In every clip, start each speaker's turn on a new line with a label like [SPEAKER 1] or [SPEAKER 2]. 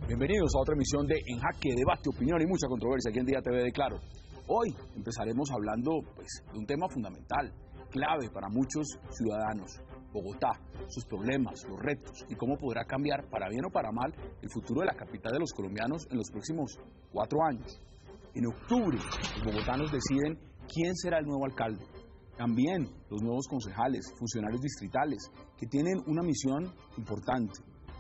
[SPEAKER 1] Bienvenidos a otra emisión de En Jaque, debate, opinión y mucha controversia aquí en Día TV de Claro. Hoy empezaremos hablando de un tema fundamental, clave para muchos ciudadanos, Bogotá, sus problemas, los retos y cómo podrá cambiar, para bien o para mal, el futuro de la capital de los colombianos en los próximos 4 años. En octubre, los bogotanos deciden quién será el nuevo alcalde. También los nuevos concejales, funcionarios distritales, que tienen una misión importante: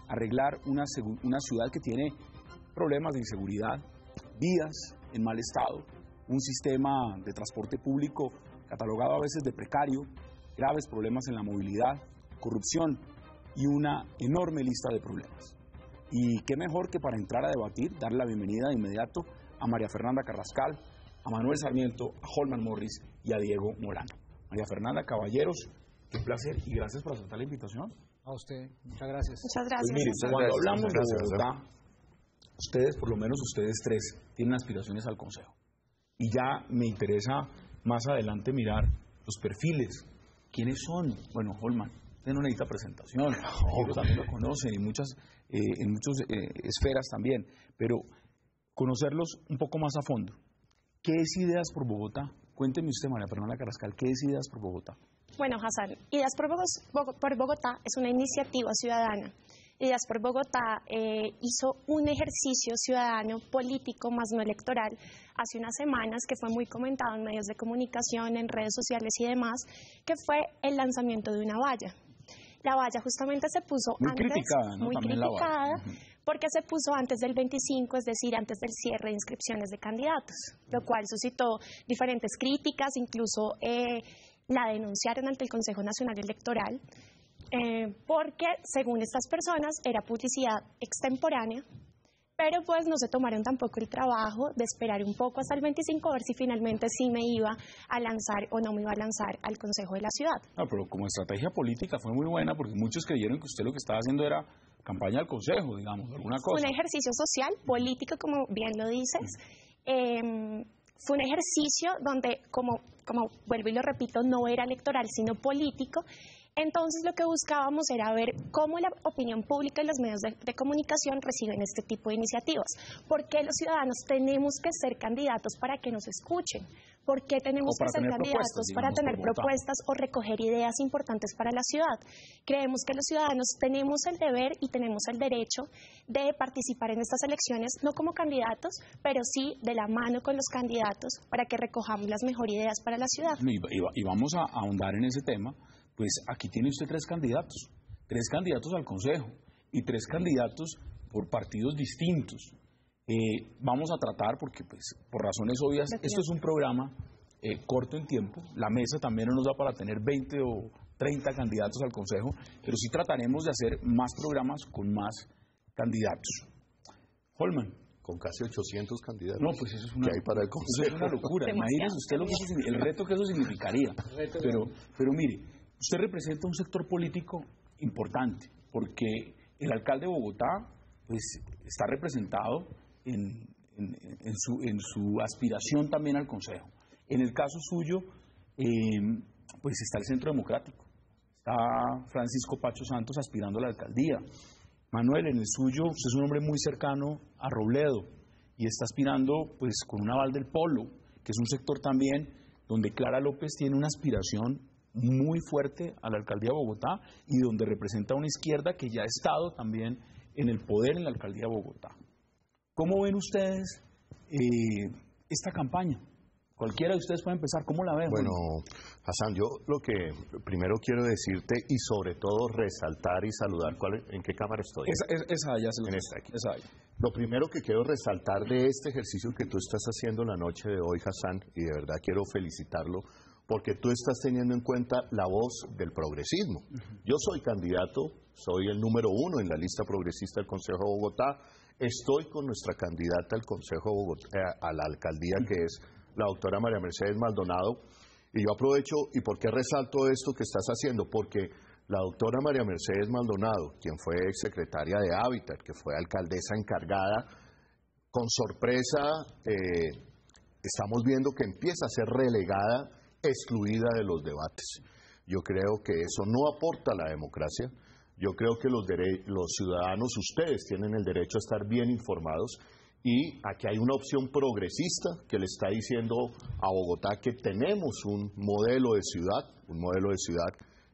[SPEAKER 1] arreglar una ciudad que tiene problemas de inseguridad, vías en mal estado, un sistema de transporte público catalogado a veces de precario, graves problemas en la movilidad, corrupción y una enorme lista de problemas. Y qué mejor que para entrar a debatir, darle la bienvenida de inmediato a María Fernanda Carrascal, a Manuel Sarmiento, a Holman Morris y a Diego Molano. María Fernanda, caballeros, qué placer y gracias por aceptar la invitación.
[SPEAKER 2] A usted, muchas gracias.
[SPEAKER 3] Muchas gracias.
[SPEAKER 1] Pues mire, cuando hablamos de Bogotá, ustedes, por lo menos ustedes tres, tienen aspiraciones al Consejo. Y ya me interesa más adelante mirar los perfiles. ¿Quiénes son? Bueno, Holman, usted no necesita presentación, ellos también lo conocen y en muchas esferas también, pero conocerlos un poco más a fondo. ¿Qué es Ideas por Bogotá? Cuénteme usted, María Fernanda Carrascal, ¿qué es Ideas por Bogotá?
[SPEAKER 3] Bueno, Hassan, Ideas por Bogotá es una iniciativa ciudadana. Ideas por Bogotá hizo un ejercicio ciudadano político, más no electoral, hace unas semanas, que fue muy comentado en medios de comunicación, en redes sociales y demás, que fue el lanzamiento de una valla. La valla justamente se puso
[SPEAKER 1] muy
[SPEAKER 3] antes,
[SPEAKER 1] criticada, ¿no?
[SPEAKER 3] muy
[SPEAKER 1] También
[SPEAKER 3] criticada, porque se puso antes del 25, es decir, antes del cierre de inscripciones de candidatos, lo cual suscitó diferentes críticas, incluso la denunciaron ante el Consejo Nacional Electoral, porque según estas personas era publicidad extemporánea, pero pues no se tomaron tampoco el trabajo de esperar un poco hasta el 25 a ver si finalmente sí me iba a lanzar o no me iba a lanzar al Consejo de la Ciudad.
[SPEAKER 1] No, pero como estrategia política fue muy buena, porque muchos creyeron que usted lo que estaba haciendo era campaña al Consejo, digamos, alguna cosa.
[SPEAKER 3] Un ejercicio social, político, como bien lo dices. Fue un ejercicio donde, como vuelvo y lo repito, no era electoral, sino político. Entonces lo que buscábamos era ver cómo la opinión pública y los medios de comunicación reciben este tipo de iniciativas. ¿Por qué los ciudadanos tenemos que ser candidatos para que nos escuchen? ¿Por qué tenemos que ser candidatos para tener propuestas o recoger ideas importantes para la ciudad? Creemos que los ciudadanos tenemos el deber y tenemos el derecho de participar en estas elecciones, no como candidatos, pero sí de la mano con los candidatos para que recojamos las mejores ideas para la ciudad.
[SPEAKER 1] Y vamos a ahondar en ese tema. Pues aquí tiene usted 3 candidatos al Consejo y 3 candidatos por partidos distintos. Vamos a tratar, porque pues por razones obvias, esto es un programa corto en tiempo, la mesa también no nos da para tener 20 o 30 candidatos al Consejo, pero sí trataremos de hacer más programas con más candidatos. Holman.
[SPEAKER 4] Con casi 800 candidatos.
[SPEAKER 1] No, pues eso es una,
[SPEAKER 4] que hay para el Consejo.
[SPEAKER 1] Eso es una locura. Imagínese usted el reto que eso significaría. Pero mire, usted representa un sector político importante, porque el alcalde de Bogotá pues, está representado en su aspiración también al Consejo. En el caso suyo, pues está el Centro Democrático, está Francisco Pacho Santos aspirando a la alcaldía. Manuel, en el suyo, usted es un hombre muy cercano a Robledo y está aspirando pues con un aval del Polo, que es un sector también donde Clara López tiene una aspiración muy fuerte a la alcaldía de Bogotá y donde representa una izquierda que ya ha estado también en el poder en la alcaldía de Bogotá. ¿Cómo ven ustedes esta campaña? Cualquiera de ustedes puede empezar. ¿Cómo la ven?
[SPEAKER 4] Bueno, Hassan, yo lo que primero quiero decirte y sobre todo resaltar y saludar, ¿en qué cámara estoy?
[SPEAKER 1] Esa allá se lo
[SPEAKER 4] en esta aquí.
[SPEAKER 1] Esa allá.
[SPEAKER 4] Lo primero que quiero resaltar de este ejercicio que tú estás haciendo la noche de hoy, Hassan, y de verdad quiero felicitarlo, porque tú estás teniendo en cuenta la voz del progresismo. Yo soy candidato, soy el número 1 en la lista progresista del Consejo de Bogotá, estoy con nuestra candidata al Consejo de Bogotá, a la alcaldía, que es la doctora María Mercedes Maldonado, y yo aprovecho, ¿y por qué resalto esto que estás haciendo? Porque la doctora María Mercedes Maldonado, quien fue secretaria de Hábitat, que fue alcaldesa encargada, con sorpresa estamos viendo que empieza a ser relegada, excluida de los debates. Yo creo que eso no aporta a la democracia. Yo creo que los ciudadanos, ustedes, tienen el derecho a estar bien informados, y aquí hay una opción progresista que le está diciendo a Bogotá que tenemos un modelo de ciudad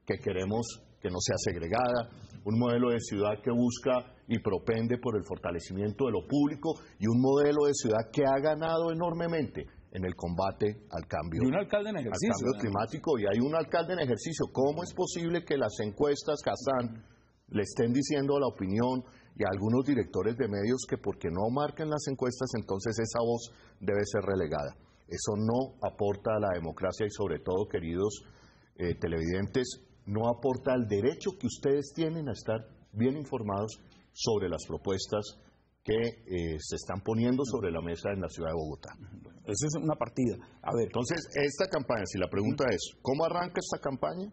[SPEAKER 4] que queremos que no sea segregada, un modelo de ciudad que busca y propende por el fortalecimiento de lo público, y un modelo de ciudad que ha ganado enormemente en el combate al cambio,
[SPEAKER 1] y un alcalde en ejercicio,
[SPEAKER 4] al cambio climático, y hay un alcalde en ejercicio. ¿Cómo es posible que las encuestas, Hassan, le estén diciendo a la opinión y a algunos directores de medios que porque no marcan las encuestas, entonces esa voz debe ser relegada? Eso no aporta a la democracia y, sobre todo, queridos televidentes, no aporta al derecho que ustedes tienen a estar bien informados sobre las propuestas que se están poniendo sobre la mesa en la ciudad de Bogotá.
[SPEAKER 1] Esa es una partida. A ver,
[SPEAKER 4] entonces, esta campaña, si la pregunta es, ¿cómo arranca esta campaña?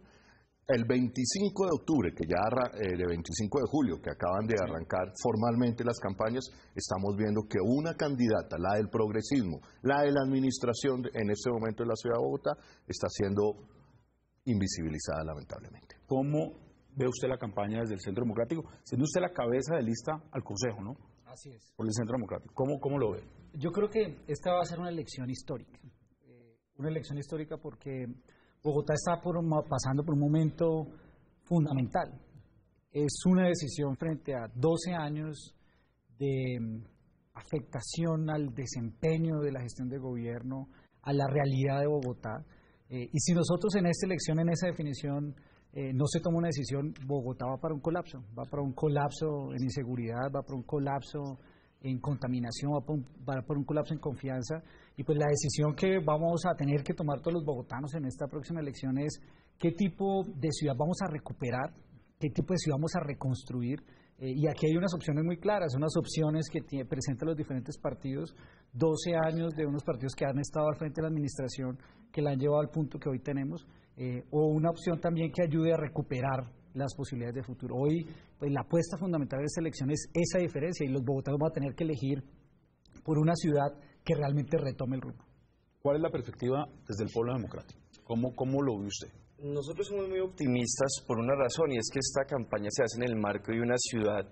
[SPEAKER 4] El 25 de octubre, que ya de 25 de julio, que acaban de arrancar formalmente las campañas, estamos viendo que una candidata, la del progresismo, la de la administración en este momento en la ciudad de Bogotá, está siendo invisibilizada, lamentablemente.
[SPEAKER 1] ¿cómo ve usted la campaña desde el Centro Democrático? Siendo usted la cabeza de lista al Consejo, ¿no?
[SPEAKER 2] Así es.
[SPEAKER 1] Por el Centro Democrático. ¿Cómo lo ve?
[SPEAKER 2] Yo creo que esta va a ser una elección histórica. Una elección histórica porque Bogotá está pasando por un momento fundamental. Es una decisión frente a 12 años de afectación al desempeño de la gestión de gobierno, a la realidad de Bogotá. Y si nosotros en esta elección, en esa definición, no se toma una decisión, Bogotá va para un colapso. Va para un colapso en inseguridad, va para un colapso en contaminación, va para un colapso en confianza. Y pues la decisión que vamos a tener que tomar todos los bogotanos en esta próxima elección es qué tipo de ciudad vamos a recuperar, qué tipo de ciudad vamos a reconstruir. Y aquí hay unas opciones muy claras, unas opciones que presentan los diferentes partidos, 12 años de unos partidos que han estado al frente de la administración, que la han llevado al punto que hoy tenemos, o una opción también que ayude a recuperar las posibilidades de futuro. Hoy, pues, la apuesta fundamental de esta elección es esa diferencia, y los bogotanos van a tener que elegir por una ciudad que realmente retome el rumbo.
[SPEAKER 1] ¿Cuál es la perspectiva desde el Polo Democrático? ¿Cómo lo ve usted?
[SPEAKER 5] Nosotros somos muy optimistas por una razón, y es que esta campaña se hace en el marco de una ciudad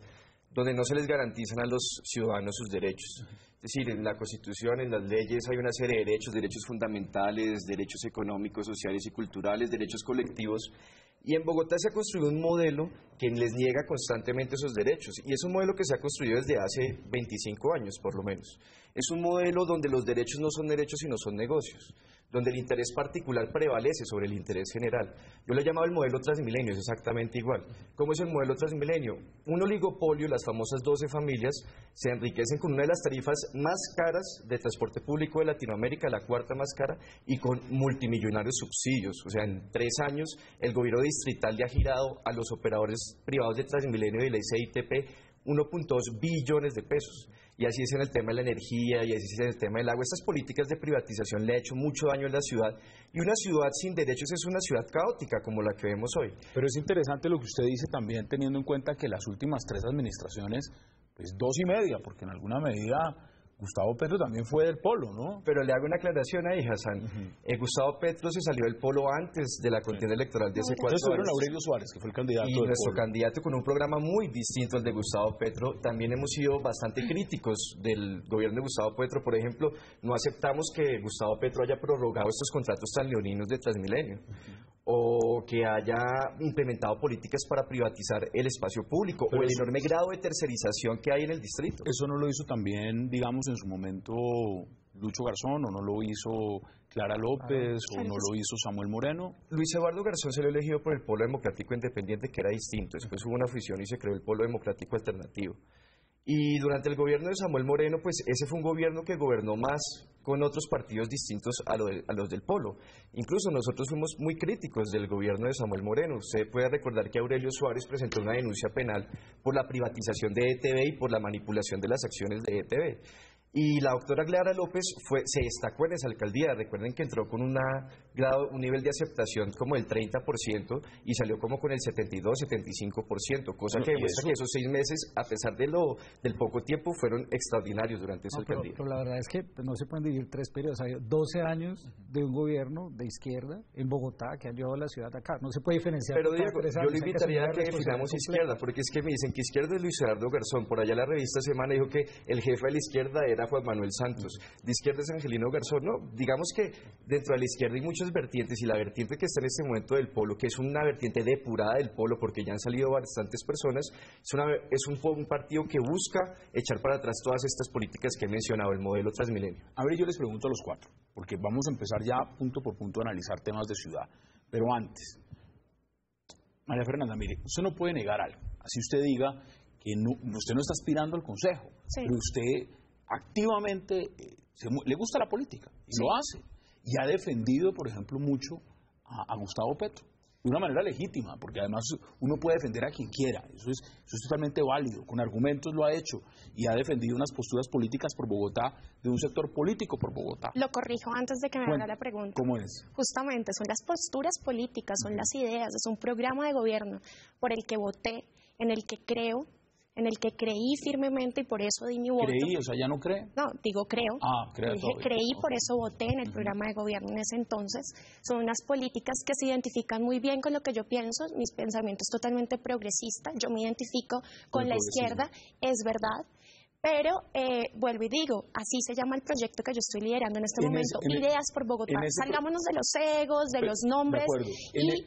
[SPEAKER 5] donde no se les garantizan a los ciudadanos sus derechos. Es decir, en la Constitución, en las leyes, hay una serie de derechos fundamentales, derechos económicos, sociales y culturales, derechos colectivos. Y en Bogotá se ha construido un modelo que les niega constantemente esos derechos. Y es un modelo que se ha construido desde hace 25 años, por lo menos. Es un modelo donde los derechos no son derechos, sino son negocios, donde el interés particular prevalece sobre el interés general. Yo lo he llamado el modelo Transmilenio, es exactamente igual. ¿Cómo es el modelo Transmilenio? Un oligopolio, las famosas 12 familias, se enriquecen con una de las tarifas más caras de transporte público de Latinoamérica, la cuarta más cara, y con multimillonarios subsidios. O sea, en 3 años el gobierno distrital le ha girado a los operadores privados de Transmilenio y la CITP 1.2 billones de pesos. Y así es en el tema de la energía, y así es en el tema del agua. Estas políticas de privatización le han hecho mucho daño a la ciudad, y una ciudad sin derechos es una ciudad caótica como la que vemos hoy.
[SPEAKER 1] Pero es interesante lo que usted dice también, teniendo en cuenta que las últimas 3 administraciones, pues 2 y media, porque en alguna medida Gustavo Petro también fue del Polo, ¿no?
[SPEAKER 5] Pero le hago una aclaración ahí, Hassan. Gustavo Petro se salió del Polo antes de la contienda electoral de hace 4 años.
[SPEAKER 1] Entonces Aurelio Suárez, que fue el candidato
[SPEAKER 5] y
[SPEAKER 1] del
[SPEAKER 5] nuestro
[SPEAKER 1] Polo.
[SPEAKER 5] candidato con un programa muy distinto al de Gustavo Petro. También hemos sido bastante críticos del gobierno de Gustavo Petro. Por ejemplo, no aceptamos que Gustavo Petro haya prorrogado estos contratos tan leoninos de Transmilenio, o que haya implementado políticas para privatizar el espacio público, o el enorme grado de tercerización que hay en el distrito.
[SPEAKER 1] ¿Eso no lo hizo también, digamos, en su momento Lucho Garzón, o no lo hizo Clara López, o no lo hizo Samuel Moreno?
[SPEAKER 5] Luis Eduardo Garzón se lo elegido por el Polo Democrático Independiente, que era distinto. Después hubo una fusión y se creó el Polo Democrático Alternativo. Y durante el gobierno de Samuel Moreno, pues ese fue un gobierno que gobernó más con otros partidos distintos a los del Polo. Incluso nosotros fuimos muy críticos del gobierno de Samuel Moreno. Usted puede recordar que Aurelio Suárez presentó una denuncia penal por la privatización de ETV y por la manipulación de las acciones de ETV. Y la doctora Clara López se destacó en esa alcaldía. Recuerden que entró con un nivel de aceptación como del 30% y salió como con el 72-75%, cosa que demuestra que esos 6 meses, a pesar del poco tiempo, fueron extraordinarios durante esa alcaldía.
[SPEAKER 2] Pero la verdad es que no se pueden dividir 3 periodos. Hay 12 años de un gobierno de izquierda en Bogotá que ha llevado a la ciudad acá. No se puede diferenciar.
[SPEAKER 5] Pero Diego, yo le invitaría a que definamos izquierda, porque es que me dicen que izquierda es Luis Gerardo Garzón. Por allá la revista Semana dijo que el jefe de la izquierda era Juan Manuel Santos. De izquierda es Angelino Garzón. No, digamos que dentro de la izquierda hay muchas vertientes, y la vertiente que está en este momento del polo, que es una vertiente depurada del polo, porque ya han salido bastantes personas, es un partido que busca echar para atrás todas estas políticas que he mencionado, el modelo Transmilenio.
[SPEAKER 1] A ver, yo les pregunto a los 4, porque vamos a empezar ya punto por punto a analizar temas de ciudad. Pero antes, María Fernanda, mire, usted no puede negar algo. Así usted diga que usted no está aspirando al consejo, pero usted activamente le gusta la política y lo hace. Y ha defendido, por ejemplo, mucho a Gustavo Petro, de una manera legítima, porque además uno puede defender a quien quiera, eso es totalmente válido, con argumentos lo ha hecho, y ha defendido unas posturas políticas por Bogotá, de un sector político por Bogotá.
[SPEAKER 3] Lo corrijo antes de que me haga la pregunta.
[SPEAKER 1] ¿Cómo es?
[SPEAKER 3] Justamente, son las posturas políticas, son las ideas, es un programa de gobierno por el que voté, en el que creo, en el que creí firmemente y por eso di mi voto.
[SPEAKER 1] ¿Creí? O sea, ¿ya no cree?
[SPEAKER 3] No, digo creo. Creí, por eso voté en el programa de gobierno en ese entonces. Son unas políticas que se identifican muy bien con lo que yo pienso. Mis pensamientos totalmente progresistas. Yo me identifico con la izquierda, es verdad. Pero, vuelvo y digo, así se llama el proyecto que yo estoy liderando en este momento, Ideas por Bogotá. Salgámonos de los egos, de los nombres.
[SPEAKER 1] De acuerdo.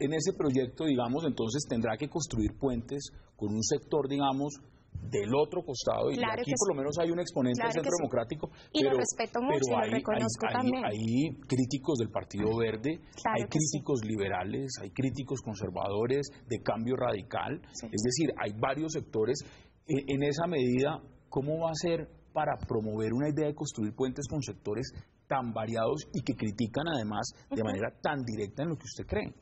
[SPEAKER 1] En ese proyecto, digamos, entonces tendrá que construir puentes con un sector, digamos, del otro costado, y
[SPEAKER 3] claro
[SPEAKER 1] aquí por lo menos hay un exponente del Centro Democrático,
[SPEAKER 3] y lo respeto mucho y lo reconozco también.
[SPEAKER 1] Hay críticos del Partido Verde, hay críticos liberales, hay críticos conservadores, de cambio radical, es decir, hay varios sectores. En esa medida, ¿cómo va a ser para promover una idea de construir puentes con sectores tan variados y que critican además de manera tan directa en lo que usted cree?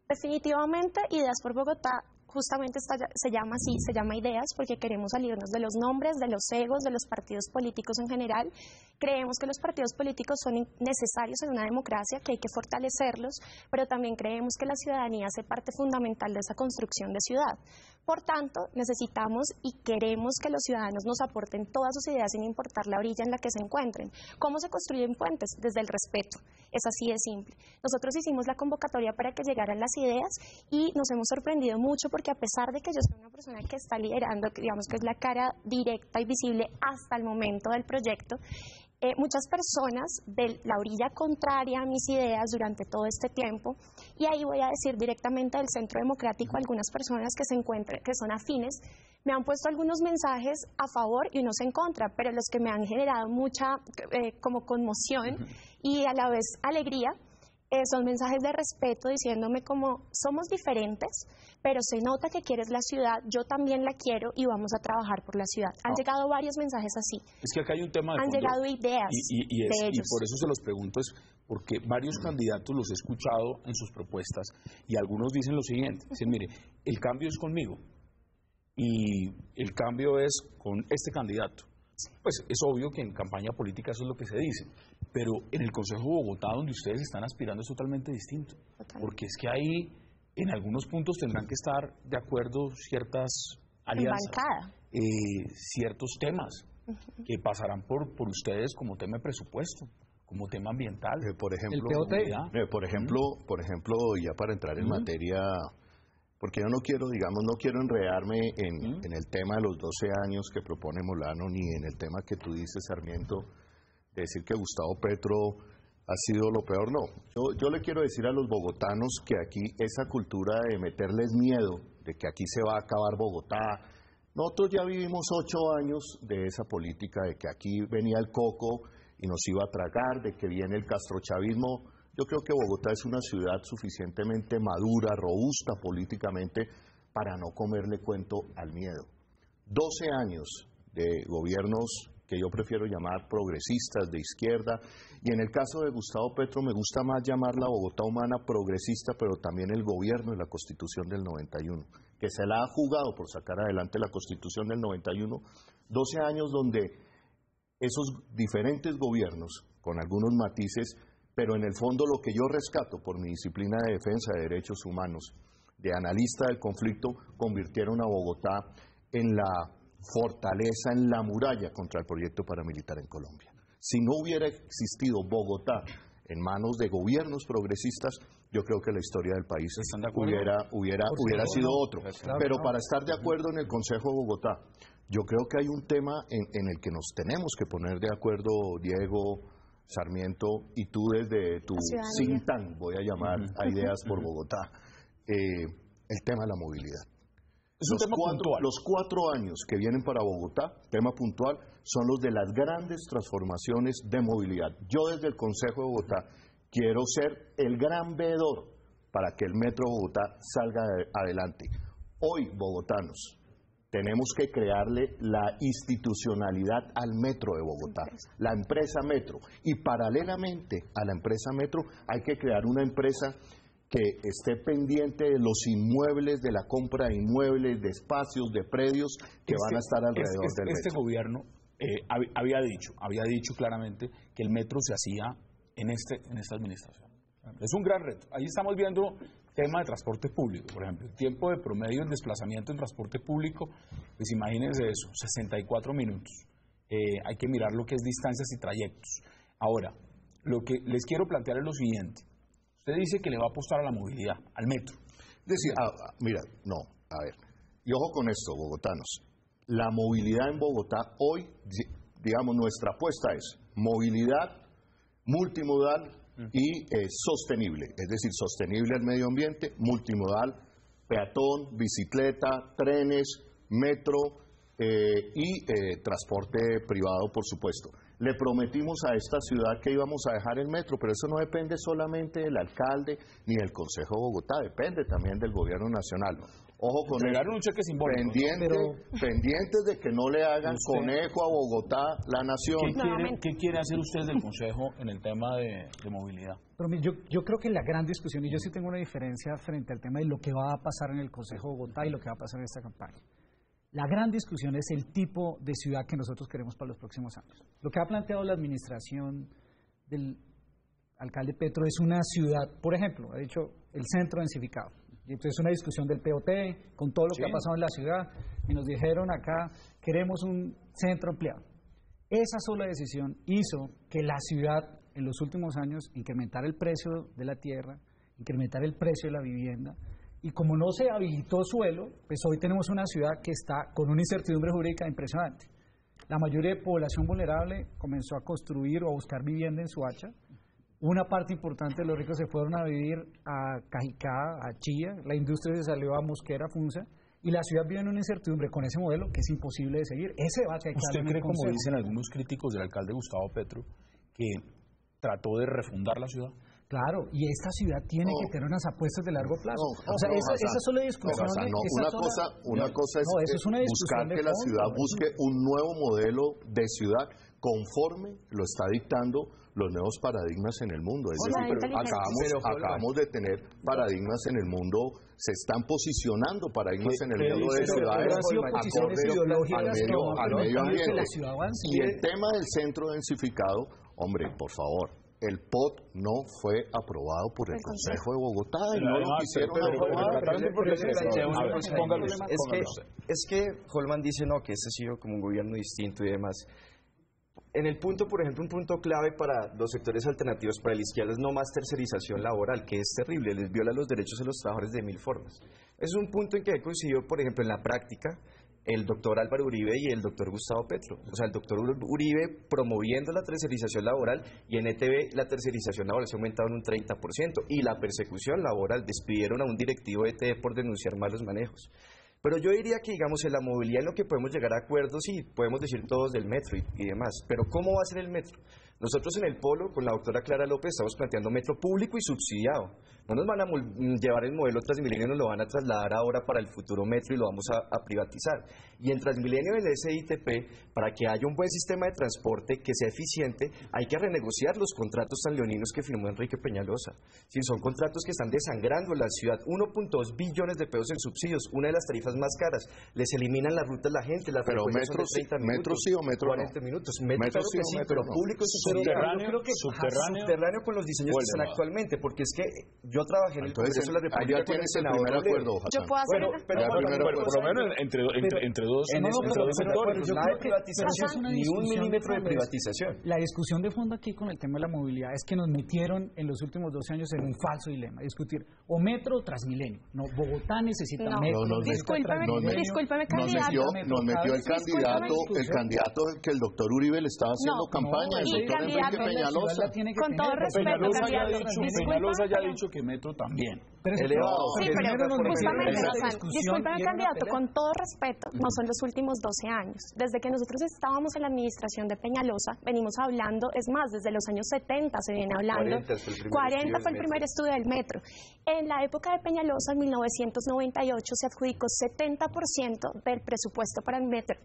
[SPEAKER 3] Definitivamente, Ideas por Bogotá justamente se llama así, se llama Ideas, porque queremos salirnos de los nombres, de los egos, de los partidos políticos en general. Creemos que los partidos políticos son necesarios en una democracia, que hay que fortalecerlos, pero también creemos que la ciudadanía hace parte fundamental de esa construcción de ciudad. Por tanto, necesitamos y queremos que los ciudadanos nos aporten todas sus ideas sin importar la orilla en la que se encuentren. ¿Cómo se construyen puentes? Desde el respeto. Es así de simple. Nosotros hicimos la convocatoria para que llegaran las ideas y nos hemos sorprendido mucho porque a pesar de que yo soy una persona que está liderando, digamos que es la cara directa y visible hasta el momento del proyecto, muchas personas de la orilla contraria a mis ideas durante todo este tiempo, y ahí voy a decir directamente del Centro Democrático, algunas personas que son afines, me han puesto algunos mensajes a favor y unos en contra, pero los que me han generado mucha como conmoción y a la vez alegría, son mensajes de respeto diciéndome como somos diferentes, pero se nota que quieres la ciudad, yo también la quiero y vamos a trabajar por la ciudad. Han llegado varios mensajes así.
[SPEAKER 1] Es que acá hay un tema de
[SPEAKER 3] Han
[SPEAKER 1] fondo,
[SPEAKER 3] llegado ideas de ellos.
[SPEAKER 1] Y por eso se los pregunto, es porque varios candidatos los he escuchado en sus propuestas y algunos dicen lo siguiente, dicen, mire, el cambio es conmigo y el cambio es con este candidato. Pues es obvio que en campaña política eso es lo que se dice, pero en el Consejo de Bogotá, donde ustedes están aspirando, es totalmente distinto. Porque es que ahí, en algunos puntos, tendrán que estar de acuerdo ciertas alianzas, ciertos temas que pasarán por ustedes como tema de presupuesto, como tema ambiental.
[SPEAKER 4] Por ejemplo, por ejemplo, ya para entrar en materia, porque yo no quiero, digamos, no quiero enredarme en el tema de los 12 años que propone Molano, ni en el tema que tú dices, Sarmiento, de decir que Gustavo Petro ha sido lo peor. No, yo le quiero decir a los bogotanos que aquí esa cultura de meterles miedo, de que aquí se va a acabar Bogotá, nosotros ya vivimos 8 años de esa política, de que aquí venía el coco y nos iba a tragar, de que viene el castrochavismo. Yo creo que Bogotá es una ciudad suficientemente madura, robusta políticamente, para no comerle cuento al miedo. 12 años de gobiernos que yo prefiero llamar progresistas, de izquierda, y en el caso de Gustavo Petro me gusta más llamar la Bogotá humana progresista, pero también el gobierno y la Constitución del 91, que se la ha jugado por sacar adelante la Constitución del 91, 12 años donde esos diferentes gobiernos, con algunos matices, pero en el fondo lo que yo rescato por mi disciplina de defensa de derechos humanos, de analista del conflicto, convirtieron a Bogotá en la fortaleza, en la muralla contra el proyecto paramilitar en Colombia. Si no hubiera existido Bogotá en manos de gobiernos progresistas, yo creo que la historia del país hubiera sido otro. Pero para estar de acuerdo en el Consejo de Bogotá, yo creo que hay un tema en el que nos tenemos que poner de acuerdo, Diego, Sarmiento, y tú desde tu think tank, voy a llamar a Ideas por Bogotá, el tema de la movilidad. Los 4 años que vienen para Bogotá, tema puntual, son los de las grandes transformaciones de movilidad. Yo desde el Consejo de Bogotá quiero ser el gran veedor para que el Metro de Bogotá salga adelante. Hoy, bogotanos, tenemos que crearle la institucionalidad al Metro de Bogotá, la empresa Metro. Y paralelamente a la empresa Metro hay que crear una empresa que esté pendiente de los inmuebles, de la compra de inmuebles, de espacios, de predios que van a estar alrededor del metro.
[SPEAKER 1] Este gobierno había dicho claramente que el metro se hacía en esta administración. Es un gran reto. Ahí estamos viendo tema de transporte público, por ejemplo. El tiempo de promedio en desplazamiento en transporte público, pues imagínense eso, 64 minutos. Hay que mirar lo que es distancias y trayectos. Ahora, lo que les quiero plantear es lo siguiente. Usted dice que le va a apostar a la movilidad, al metro.
[SPEAKER 4] Mira, no, a ver, y ojo con esto, bogotanos. La movilidad en Bogotá hoy, digamos, nuestra apuesta es movilidad multimodal y sostenible, es decir, sostenible al medio ambiente, multimodal, peatón, bicicleta, trenes, metro y transporte privado, por supuesto. Le prometimos a esta ciudad que íbamos a dejar el metro, pero eso no depende solamente del alcalde ni del Consejo de Bogotá, depende también del gobierno nacional. Ojo con
[SPEAKER 1] entregaron un cheque simbólico.
[SPEAKER 4] Pendientes de que no le hagan conejo a Bogotá la nación.
[SPEAKER 1] ¿Qué quiere hacer usted del Consejo en el tema de movilidad?
[SPEAKER 2] Pero yo creo que la gran discusión, y yo sí tengo una diferencia frente al tema de lo que va a pasar en el Consejo de Bogotá y lo que va a pasar en esta campaña. La gran discusión es el tipo de ciudad que nosotros queremos para los próximos años. Lo que ha planteado la administración del alcalde Petro es una ciudad, por ejemplo, ha dicho el centro densificado. Y entonces una discusión del POT con todo lo que ha pasado en la ciudad y nos dijeron acá, queremos un centro ampliado. Esa sola decisión hizo que la ciudad en los últimos años incrementara el precio de la tierra, incrementara el precio de la vivienda. Y como no se habilitó suelo, pues hoy tenemos una ciudad que está con una incertidumbre jurídica impresionante. La mayoría de población vulnerable comenzó a construir o a buscar vivienda en Soacha. Una parte importante de los ricos se fueron a vivir a Cajicá, a Chía. La industria se salió a Mosquera, Funza. Y la ciudad vive en una incertidumbre con ese modelo que es imposible de seguir. Ese debate hay que
[SPEAKER 1] ¿Usted cree, como dicen algunos críticos del alcalde Gustavo Petro, que trató de refundar la ciudad?
[SPEAKER 2] Claro, y esta ciudad tiene que tener unas apuestas de largo plazo. Esa sola discusión...
[SPEAKER 4] Una cosa es buscar que la ciudad busque un nuevo modelo de ciudad conforme lo está dictando los nuevos paradigmas en el mundo. Es decir, acabamos de tener paradigmas en el mundo, se están posicionando paradigmas en el mundo de ciudades al medio ambiente. Y el tema del centro densificado, hombre, por favor, el POT no fue aprobado por el Consejo de Bogotá y no lo quisieron aprobar.
[SPEAKER 5] Es que Holman dice no, que este ha sido como un gobierno distinto y demás. En el punto, por ejemplo, un punto clave para los sectores alternativos, para la izquierda, es no más tercerización laboral, que es terrible, les viola los derechos de los trabajadores de 1000 formas. Es un punto en que he coincidido, por ejemplo, en la práctica, el doctor Álvaro Uribe y el doctor Gustavo Petro. O sea, el doctor Uribe promoviendo la tercerización laboral y en ETV la tercerización laboral se ha aumentado en un 30%. Y la persecución laboral, despidieron a un directivo de ETV por denunciar malos manejos. Pero yo diría que, digamos, en la movilidad en lo que podemos llegar a acuerdos, sí, podemos decir todos del metro y demás. Pero ¿cómo va a ser el metro? Nosotros en el Polo, con la doctora Clara López, estamos planteando metro público y subsidiado. No nos van a llevar el modelo Transmilenio, nos lo van a trasladar ahora para el futuro metro y lo vamos a privatizar. Y en Transmilenio y el SITP, para que haya un buen sistema de transporte que sea eficiente, hay que renegociar los contratos tan leoninos que firmó Enrique Peñalosa. Sí, son contratos que están desangrando la ciudad. 1.2 billones de pesos en subsidios, una de las tarifas más caras. Les eliminan las rutas a la gente, las
[SPEAKER 4] pero
[SPEAKER 5] metro,
[SPEAKER 4] son de 30 minutos. ¿Metro sí o metro
[SPEAKER 5] 40
[SPEAKER 4] no?
[SPEAKER 5] minutos. Metro sí,
[SPEAKER 4] sí
[SPEAKER 5] pero
[SPEAKER 4] no.
[SPEAKER 5] público es subterráneo.
[SPEAKER 4] Subterráneo
[SPEAKER 5] Con los diseños que están actualmente, porque es que yo trabajé en el Congreso de la República.
[SPEAKER 4] Allá tienes el primer acuerdo,
[SPEAKER 3] yo puedo hacer
[SPEAKER 1] por lo menos entre dos sectores.
[SPEAKER 5] Nada de privatización, ni un milímetro de privatización.
[SPEAKER 2] La discusión de fondo aquí con el tema de la movilidad es que nos metieron en los últimos 12 años en un falso dilema, discutir o metro o Transmilenio. No, Bogotá necesita metro.
[SPEAKER 3] Discúlpeme, candidato.
[SPEAKER 4] Nos metió el candidato que el doctor Uribe le estaba haciendo campaña, el doctor Enrique Peñalosa.
[SPEAKER 3] Con todo respeto,
[SPEAKER 1] Peñalosa ya ha dicho que metro también.
[SPEAKER 3] Sí, pero justamente, discúlpeme, candidato, con todo respeto, no son los últimos 12 años. Desde que nosotros estábamos en la administración de Peñalosa, venimos hablando, es más, desde los años 70 se viene hablando. 40 fue el primer estudio del metro. En la época de Peñalosa, en 1998, se adjudicó 70% del presupuesto para el metro.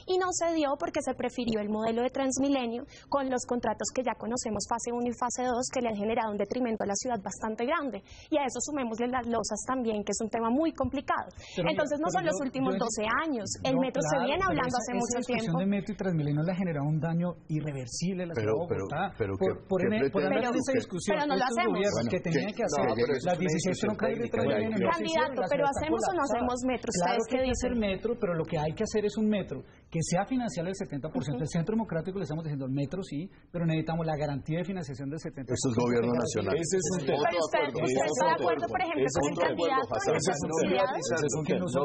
[SPEAKER 3] Y no se dio porque se prefirió el modelo de Transmilenio con los contratos que ya conocemos, fase 1 y fase 2, que le han generado un detrimento a la ciudad bastante grande. Y a eso sumémosle las losas también, que es un tema muy complicado. Entonces no son los últimos 12 años. El metro se viene hablando hace mucho tiempo.
[SPEAKER 2] La discusión de metro y Transmilenio le ha generado un daño irreversible a la ciudad de Bogotá. Por esa discusión,
[SPEAKER 3] pero no lo hacemos.
[SPEAKER 2] Que tenían que hacer las 16 troncales de Transmilenio.
[SPEAKER 3] Candidato, pero hacemos o no hacemos metro.
[SPEAKER 2] Claro que hay que hacer metro, pero lo que hay que hacer es un metro que sea financiado el 70%. El Centro Democrático le estamos diciendo el metro sí, pero necesitamos la garantía de financiación del 70%.
[SPEAKER 4] Eso es gobierno nacional.
[SPEAKER 1] Ese es un tema.
[SPEAKER 3] ¿Usted está de acuerdo, por ejemplo, con el candidato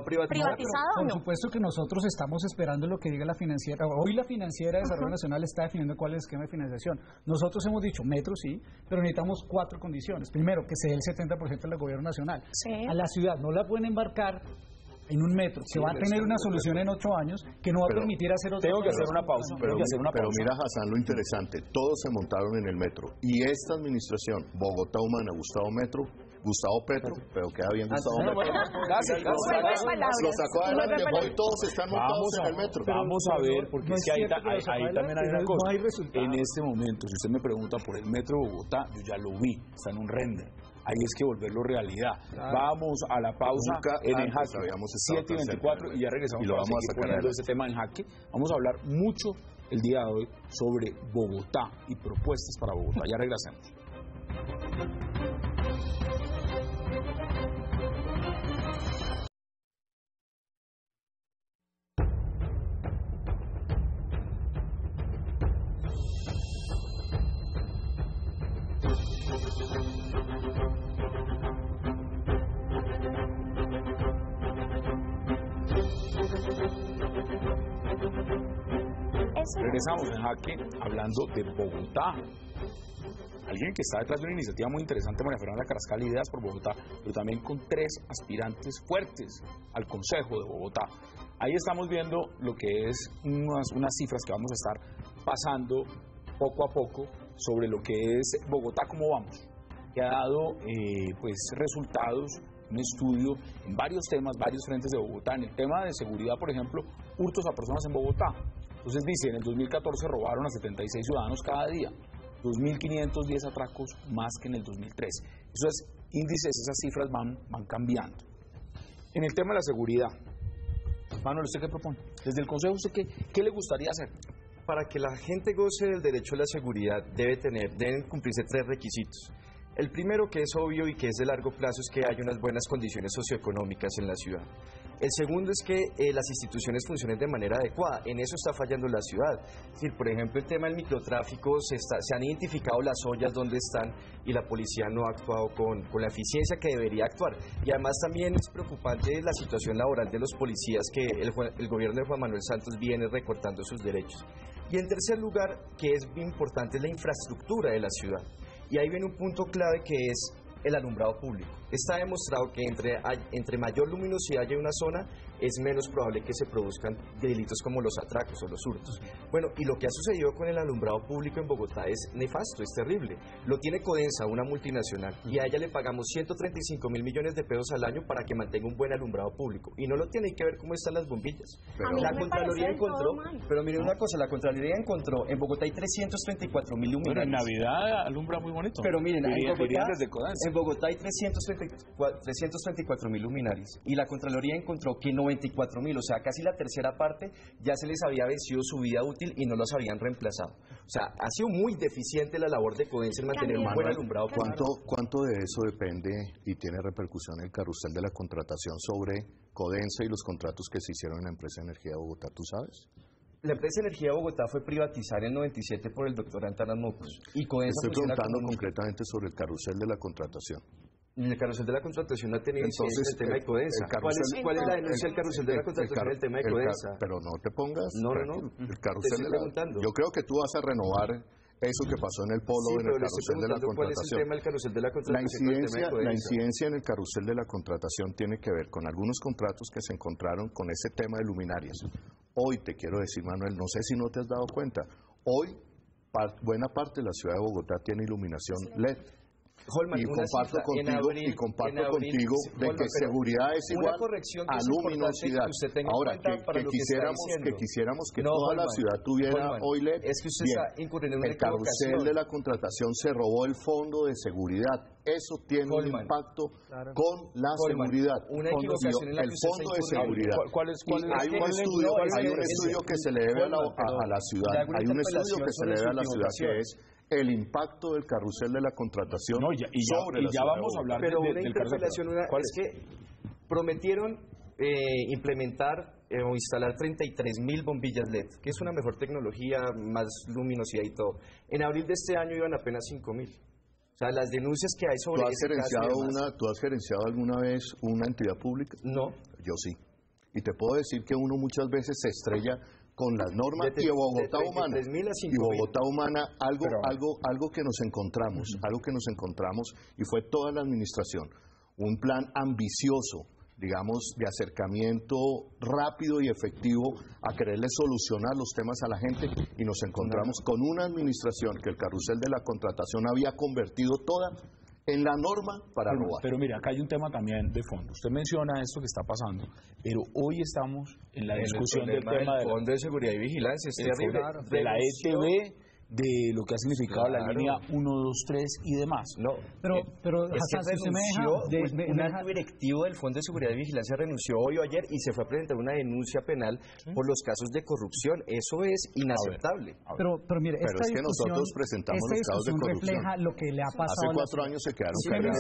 [SPEAKER 3] privatizado o no?
[SPEAKER 2] Por supuesto que nosotros estamos esperando lo que diga la financiera. Hoy la financiera de Desarrollo Nacional está definiendo cuál es el esquema de financiación. Nosotros hemos dicho metro sí, pero necesitamos 4 condiciones. Primero, que se dé el 70% del gobierno nacional.
[SPEAKER 3] Sí.
[SPEAKER 2] A la ciudad no la pueden embarcar en un metro, que va a tener una solución en 8 años, que no va a permitir hacer otra.
[SPEAKER 1] Tengo que hacer una pausa.
[SPEAKER 4] Pero mira, Hassan, lo interesante, todos se montaron en el metro. Y esta administración, Bogotá Humana, Gustavo Petro, pero queda bien Gustavo Petro. Lo sacó adelante, hoy todos están montados en el metro.
[SPEAKER 1] Vamos a ver, porque es que ahí también hay una cosa. En este momento, si usted me pregunta por el metro de Bogotá, yo ya lo vi, está en un render. Ahí es que volverlo realidad. Claro. Vamos a la pausa en el jaque, 7:24, y ya regresamos
[SPEAKER 4] y lo vamos a sacar
[SPEAKER 1] ese tema en jaque. Vamos a hablar mucho el día de hoy sobre Bogotá y propuestas para Bogotá. Ya regresamos. Regresamos en jaque hablando de Bogotá. Alguien que está detrás de una iniciativa muy interesante, María Fernanda Carrascal, Ideas por Bogotá, pero también con 3 aspirantes fuertes al Consejo de Bogotá. Ahí estamos viendo lo que es unas cifras que vamos a estar pasando poco a poco sobre lo que es Bogotá, cómo vamos, que ha dado resultados, un estudio en varios temas, varios frentes de Bogotá. En el tema de seguridad, por ejemplo, hurtos a personas en Bogotá. Entonces dice, en el 2014 robaron a 76 ciudadanos cada día, 2.510 atracos más que en el 2013. Esos índices, esas cifras van cambiando. En el tema de la seguridad, Manuel, ¿usted qué propone? Desde el Consejo, ¿usted qué le gustaría hacer?
[SPEAKER 5] Para que la gente goce del derecho a la seguridad deben cumplirse 3 requisitos. El primero, que es obvio y que es de largo plazo, es que haya unas buenas condiciones socioeconómicas en la ciudad. El segundo es que las instituciones funcionen de manera adecuada. En eso está fallando la ciudad. Es decir, por ejemplo, el tema del microtráfico, se han identificado las ollas donde están y la policía no ha actuado con la eficiencia que debería actuar. Y además también es preocupante la situación laboral de los policías, que el gobierno de Juan Manuel Santos viene recortando sus derechos. Y en tercer lugar, que es bien importante, es la infraestructura de la ciudad. Y ahí viene un punto clave, que es el alumbrado público. Está demostrado que entre mayor luminosidad haya una zona, es menos probable que se produzcan delitos como los atracos o los hurtos. Bueno, y lo que ha sucedido con el alumbrado público en Bogotá es nefasto, es terrible. Lo tiene Codensa, una multinacional, y a ella le pagamos 135 mil millones de pesos al año para que mantenga un buen alumbrado público. Y no lo tiene, hay que ver cómo están las bombillas. La Contraloría encontró, pero miren una cosa, la Contraloría encontró, en Bogotá hay 334 mil luminarias.
[SPEAKER 1] Pero en Navidad alumbra muy bonito.
[SPEAKER 5] Pero miren,
[SPEAKER 1] en
[SPEAKER 5] Bogotá hay 334 mil luminarias y la Contraloría encontró que 94 mil, o sea, casi la tercera parte, ya se les había vencido su vida útil y no los habían reemplazado. O sea, ha sido muy deficiente la labor de Codensa en mantener un buen alumbrado.
[SPEAKER 4] ¿Cuánto de eso depende y tiene repercusión el carrusel de la contratación sobre Codensa y los contratos que se hicieron en la empresa de energía de Bogotá? ¿Tú sabes?
[SPEAKER 5] La empresa de energía de Bogotá fue privatizada en el 97 por el doctor Antanas Mocos. Y Codensa
[SPEAKER 4] estoy preguntando concretamente sobre el carrusel de la contratación.
[SPEAKER 5] El carrusel de la contratación no ha tenido incidencia en el tema de Codensa. ¿Cuál es la denuncia del carrusel de la contratación en el tema de Codensa?
[SPEAKER 4] Pero no te pongas.
[SPEAKER 5] No.
[SPEAKER 4] El carrusel yo creo que tú vas a renovar eso que pasó en el polo, en el carrusel de la contratación.
[SPEAKER 5] ¿Cuál es el tema del carrusel de la contratación?
[SPEAKER 4] La incidencia en el carrusel de la contratación tiene que ver con algunos contratos que se encontraron con ese tema de luminarias. Hoy te quiero decir, Manuel, no sé si no te has dado cuenta, hoy buena parte de la ciudad de Bogotá tiene iluminación LED.
[SPEAKER 5] Holman,
[SPEAKER 4] y comparto contigo de que seguridad es igual a luminosidad. Ahora, que quisiéramos que toda la ciudad tuviera hoy LED.
[SPEAKER 5] Es que usted está incurriendo en una equivocación.
[SPEAKER 4] El carrusel de la contratación se robó el fondo de seguridad. Eso tiene un impacto con la seguridad.
[SPEAKER 5] Una equivocación en la
[SPEAKER 4] el fondo de seguridad. Hay un estudio que se le debe a la ciudad. Hay un estudio que se le debe a la ciudad que es el impacto del carrusel de la contratación sobre la ciudad.
[SPEAKER 1] Vamos a hablar
[SPEAKER 5] pero una interpelación es que prometieron implementar o instalar 33.000 bombillas LED, que es una mejor tecnología, más luminosidad y todo. En abril de este año iban apenas 5.000. O sea, las denuncias que hay sobre
[SPEAKER 4] ¿Tú has gerenciado alguna vez una entidad pública?
[SPEAKER 5] No.
[SPEAKER 4] Yo sí. Y te puedo decir que uno muchas veces se estrella con las normas y Bogotá Humana, algo que nos encontramos, y fue toda la administración, un plan ambicioso, digamos, de acercamiento rápido y efectivo a quererle solucionar los temas a la gente, y nos encontramos con una administración que el carrusel de la contratación había convertido toda en la norma para robar.
[SPEAKER 1] Pero mira, acá hay un tema también de fondo. Usted menciona esto que está pasando, pero hoy estamos en la discusión del tema del
[SPEAKER 5] Fondo de Seguridad y Vigilancia,
[SPEAKER 1] de la ETB, de lo que ha significado la línea 1, 2, 3 y demás.
[SPEAKER 5] No,
[SPEAKER 2] pero
[SPEAKER 5] un alto directivo del Fondo de Seguridad y Vigilancia renunció hoy o ayer y se fue a presentar una denuncia penal por los casos de corrupción. Eso es inaceptable.
[SPEAKER 2] Pero mire,
[SPEAKER 4] es que nosotros presentamos los casos de corrupción.
[SPEAKER 2] Refleja lo que le ha pasado.
[SPEAKER 4] Hace 4 años se quedaron
[SPEAKER 2] cargados.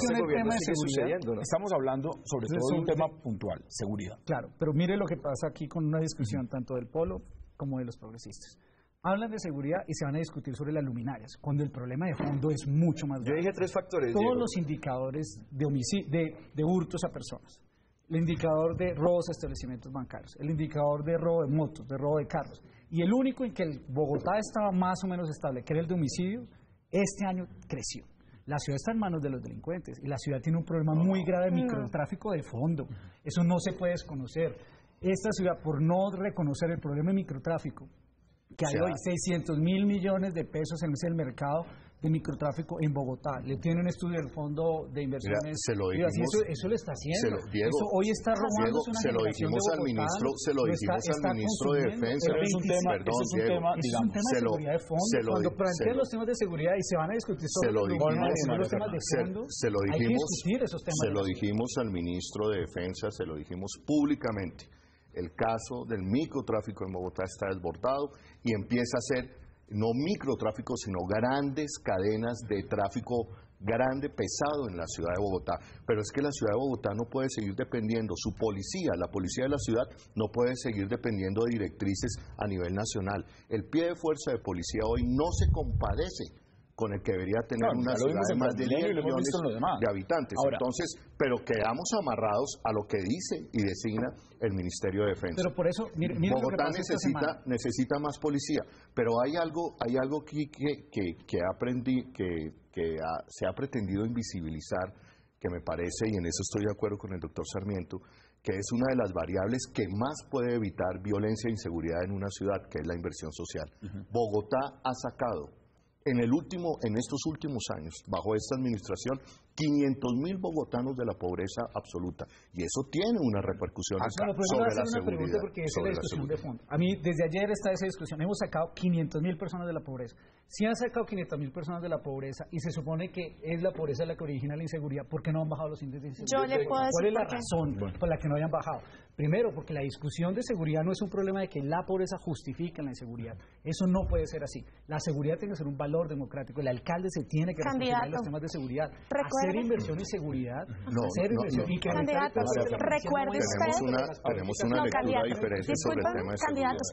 [SPEAKER 1] Estamos hablando sobre todo de un tema puntual, seguridad.
[SPEAKER 2] Claro, pero mire lo que pasa aquí con una discusión tanto del polo como de los progresistas. Hablan de seguridad y se van a discutir sobre las luminarias, cuando el problema de fondo es mucho más grave.
[SPEAKER 5] Yo dije 3 factores.
[SPEAKER 2] Todos los indicadores de hurtos a personas, el indicador de robos a establecimientos bancarios, el indicador de robo de motos, de robo de carros, y el único en que el Bogotá estaba más o menos estable, que era el de homicidio, este año creció. La ciudad está en manos de los delincuentes y la ciudad tiene un problema muy grave de microtráfico de fondo. Eso no se puede desconocer. Esta ciudad, por no reconocer el problema de microtráfico, que hay hoy 600.000 millones de pesos en el mercado de microtráfico en Bogotá. Le tiene un estudio del Fondo de Inversiones.
[SPEAKER 4] Mira,
[SPEAKER 2] eso lo está haciendo.
[SPEAKER 4] Diego,
[SPEAKER 2] eso hoy está robando una
[SPEAKER 4] se lo dijimos al ministro de Defensa.
[SPEAKER 1] Pero es un tema,
[SPEAKER 2] de seguridad de fondo. Cuando plantean los temas de seguridad y se van a discutir sobre los temas de fondo, hay que discutir esos temas.
[SPEAKER 4] Se lo dijimos al ministro de Defensa, se lo dijimos públicamente. El caso del microtráfico en Bogotá está desbordado y empieza a ser no microtráfico, sino grandes cadenas de tráfico grande, pesado en la ciudad de Bogotá. Pero es que la ciudad de Bogotá no puede seguir dependiendo, su policía, la policía de la ciudad, no puede seguir dependiendo de directrices a nivel nacional. El pie de fuerza de policía hoy no se compadece con el que debería tener una ciudad de más de 10 millones de habitantes.
[SPEAKER 1] Ahora,
[SPEAKER 4] entonces, pero quedamos amarrados a lo que dice y designa el Ministerio de Defensa.
[SPEAKER 2] Pero por eso, mire
[SPEAKER 4] Bogotá necesita más policía, pero hay algo que se ha pretendido invisibilizar, que me parece, y en eso estoy de acuerdo con el doctor Sarmiento, que es una de las variables que más puede evitar violencia e inseguridad en una ciudad, que es la inversión social. Bogotá ha sacado en estos últimos años, bajo esta administración, 500.000 bogotanos de la pobreza absoluta. Y eso tiene una repercusión sobre la seguridad.
[SPEAKER 2] Porque esa es la discusión de fondo. A mí, desde ayer está esa discusión. Hemos sacado 500.000 personas de la pobreza. Si han sacado 500.000 personas de la pobreza y se supone que es la pobreza la que origina la inseguridad, ¿por qué no han bajado los índices de inseguridad?
[SPEAKER 3] Yo le puedo decir
[SPEAKER 2] ¿Cuál es la razón por la que no hayan bajado? Primero, porque la discusión de seguridad no es un problema de que la pobreza justifique la inseguridad. Eso no puede ser así. La seguridad tiene que ser un valor democrático. El alcalde se tiene que responsabilizar de los temas de seguridad. Hacer inversión en seguridad, hacer inversión y que
[SPEAKER 3] candidatos, recuerden ustedes,
[SPEAKER 4] tenemos una lectura diferente sobre el tema de
[SPEAKER 3] candidatos,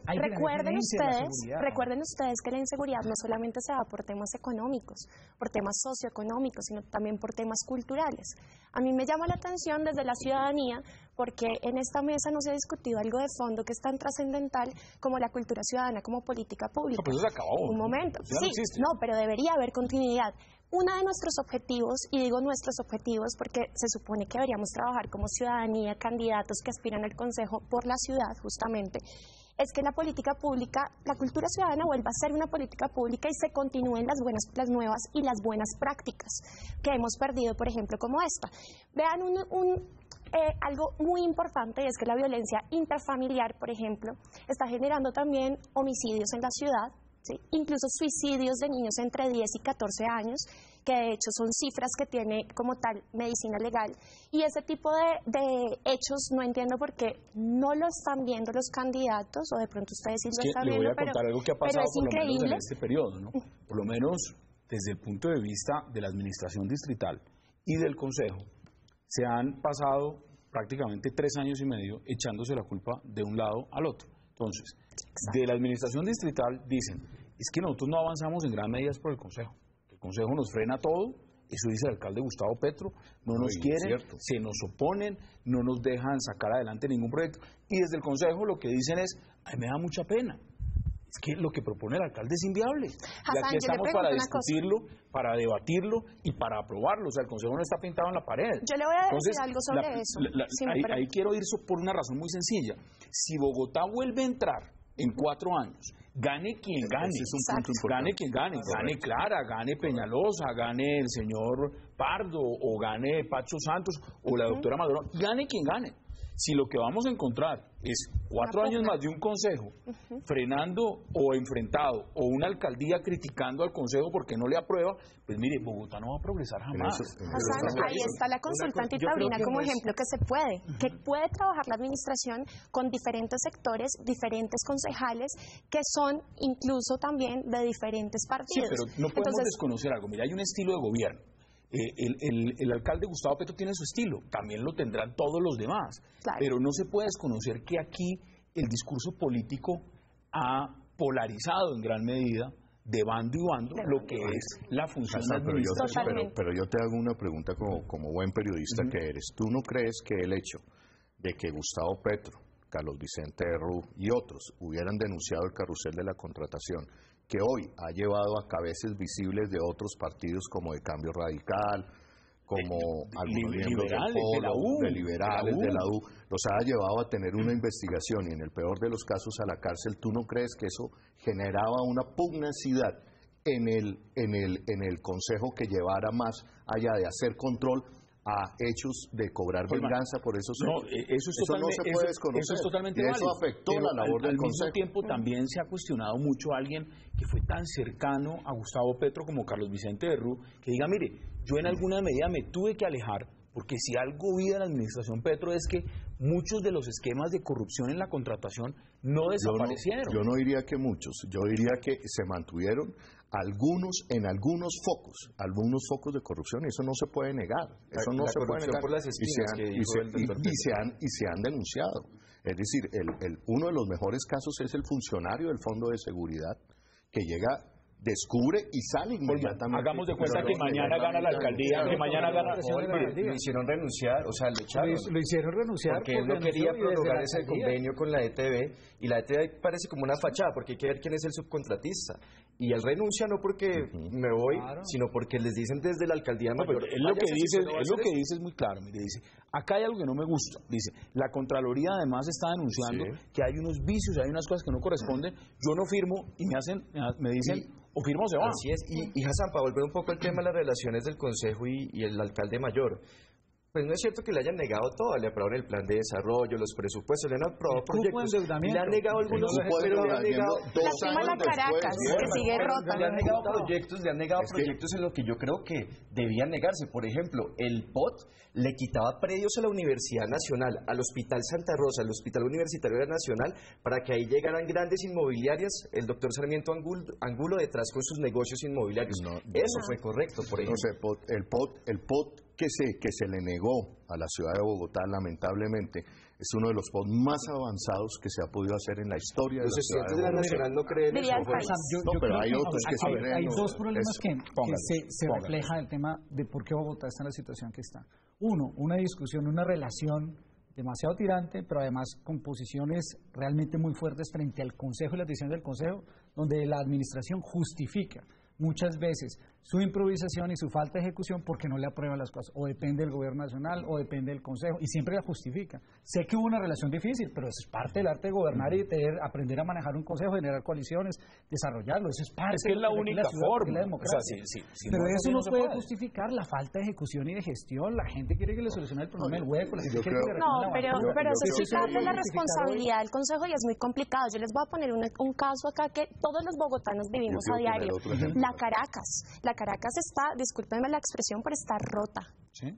[SPEAKER 3] recuerden ustedes que la inseguridad no solamente se da por temas económicos, por temas socioeconómicos, sino también por temas culturales. A mí me llama la atención desde la ciudadanía porque en esta mesa no se ha discutido algo de fondo que es tan trascendental como la cultura ciudadana como política pública.
[SPEAKER 1] No, pero eso se acabó.
[SPEAKER 3] Un momento.
[SPEAKER 1] Ya no existe.
[SPEAKER 3] No, pero debería haber continuidad. Uno de nuestros objetivos, y digo nuestros objetivos porque se supone que deberíamos trabajar como ciudadanía, candidatos que aspiran al Consejo por la ciudad, justamente, es que la política pública, la cultura ciudadana vuelva a ser una política pública y se continúen las nuevas y las buenas prácticas que hemos perdido, por ejemplo, como esta. Vean algo muy importante, y es que la violencia intrafamiliar, por ejemplo, está generando también homicidios en la ciudad, ¿sí? Incluso suicidios de niños entre 10 y 14 años, que de hecho son cifras que tiene como tal medicina legal. Y ese tipo de hechos no entiendo por qué no lo están viendo los candidatos, o de pronto ustedes sí lo están viendo,
[SPEAKER 1] le voy a contar algo que ha pasado
[SPEAKER 3] es
[SPEAKER 1] por lo menos
[SPEAKER 3] increíble.
[SPEAKER 1] en este periodo, ¿no? Por lo menos desde el punto de vista de la administración distrital y del Consejo, se han pasado prácticamente 3 años y medio echándose la culpa de un lado al otro. Entonces, de la administración distrital dicen, es que nosotros no avanzamos en gran medida por el Consejo. El Consejo nos frena todo, eso dice el alcalde Gustavo Petro, no nos quieren, se nos oponen, no nos dejan sacar adelante ningún proyecto. Y desde el Consejo lo que dicen es, ay, me da mucha pena. Es que lo que propone el alcalde es inviable. Y aquí estamos para discutirlo, para debatirlo y para aprobarlo. O sea, el Consejo no está pintado en la pared.
[SPEAKER 3] Yo le voy a decir algo sobre eso.
[SPEAKER 1] Ahí quiero ir por una razón muy sencilla. Si Bogotá vuelve a entrar en 4 años, gane quien gane, gane quien gane, gane Clara, gane Peñalosa, gane el señor Pardo, o gane Pacho Santos, o la doctora Maduro, gane quien gane. Si lo que vamos a encontrar es 4 años más de un consejo frenando o enfrentado, o una alcaldía criticando al consejo porque no le aprueba, pues mire, Bogotá no va a progresar jamás.
[SPEAKER 3] Ahí está la consulta antitaurina como ejemplo que se puede, que puede trabajar la administración con diferentes sectores, diferentes concejales, que son incluso también de diferentes partidos.
[SPEAKER 1] Sí, pero no podemos desconocer algo. Mira, hay un estilo de gobierno. El alcalde Gustavo Petro tiene su estilo, también lo tendrán todos los demás, claro. Pero no se puede desconocer que aquí el discurso político ha polarizado en gran medida de bando y bando lo que es la función administrativa.
[SPEAKER 4] Pero yo te hago una pregunta como buen periodista que eres. ¿Tú no crees que el hecho de que Gustavo Petro, Carlos Vicente Herrú y otros hubieran denunciado el carrusel de la contratación, que hoy ha llevado a cabezas visibles de otros partidos como de Cambio Radical, como algunos miembros del Polo, de liberales, de la U, los ha llevado a tener una investigación y en el peor de los casos a la cárcel? ¿Tú no crees que eso generaba una pugnacidad en el Consejo que llevara más allá de hacer control a hechos de cobrar venganza por esos hechos?
[SPEAKER 1] No, eso no se puede desconocer. Eso es totalmente válido.
[SPEAKER 4] Eso afectó la labor del Consejo.
[SPEAKER 1] Al mismo tiempo también se ha cuestionado mucho a alguien que fue tan cercano a Gustavo Petro como Carlos Vicente Herrú, que diga, mire, yo en alguna medida me tuve que alejar, porque si algo vi de la administración Petro es que muchos de los esquemas de corrupción en la contratación no desaparecieron.
[SPEAKER 4] Yo no diría que muchos, yo diría que se mantuvieron en algunos focos de corrupción, y eso no se puede negar. Eso no se puede negar.
[SPEAKER 5] Por las
[SPEAKER 4] y se han denunciado. Es decir, uno de los mejores casos es el funcionario del Fondo de Seguridad que llega descubre y sale inmediatamente.
[SPEAKER 1] Hagamos de cuenta que mañana gana la alcaldía, que mañana gana...
[SPEAKER 5] Lo hicieron renunciar, o sea, lo echaron.
[SPEAKER 2] Lo hicieron renunciar
[SPEAKER 5] porque él no quería prorrogar ese convenio con la ETB, y la ETB parece como una fachada, porque hay que ver quién es el subcontratista. Y él renuncia no porque me voy, sino porque les dicen desde la alcaldía mayor.
[SPEAKER 1] Él lo que dice es muy claro, mire, dice, acá hay algo que no me gusta, dice, la Contraloría además está denunciando que hay unos vicios, hay unas cosas que no corresponden, yo no firmo y me dicen, o firmo o se va.
[SPEAKER 5] Así es, y Hassan, para volver un poco al tema de las relaciones del Consejo y el alcalde mayor, pues no es cierto que le hayan negado todo, le aprobaron el plan de desarrollo, los presupuestos, le han aprobado proyectos, le han negado algunos, pero le han negado
[SPEAKER 3] la Caracas, que sigue rota.
[SPEAKER 5] Le han negado proyectos en lo que yo creo que debían negarse. Por ejemplo, el POT le quitaba predios a la Universidad Nacional, al Hospital Santa Rosa, al Hospital Universitario Nacional, para que ahí llegaran grandes inmobiliarias, el doctor Sarmiento Angulo detrás con sus negocios inmobiliarios. Eso fue correcto, por ejemplo.
[SPEAKER 4] El POT que se le negó a la ciudad de Bogotá, lamentablemente, es uno de los POT más avanzados que se ha podido hacer en la historia de la ciudad de
[SPEAKER 5] Bogotá. La Nacional no creen eso.
[SPEAKER 4] Pero hay otros que sí creen.
[SPEAKER 2] Hay dos problemas que se reflejan el tema de por qué Bogotá está en la situación que está. Uno, una discusión, una relación demasiado tirante, pero además con posiciones realmente muy fuertes frente al Consejo y las decisiones del Consejo, donde la administración justifica muchas veces su improvisación y su falta de ejecución porque no le aprueban las cosas, o depende del gobierno nacional o depende del consejo, y siempre la justifica. Sé que hubo una relación difícil, pero eso es parte del arte de gobernar y de aprender a manejar un consejo, generar coaliciones, desarrollarlo, eso es parte.
[SPEAKER 1] Es que es la única forma.
[SPEAKER 2] De la democracia. O sea, pero
[SPEAKER 1] no,
[SPEAKER 2] eso no puede justificar la falta de ejecución y de gestión. La gente quiere que le solucione el problema del hueco, la gente quiere que le
[SPEAKER 3] pero eso sí parte de la responsabilidad del consejo y es muy complicado. Yo les voy a poner un caso acá que todos los bogotanos vivimos a diario. La Caracas está, discúlpenme la expresión, pero está rota,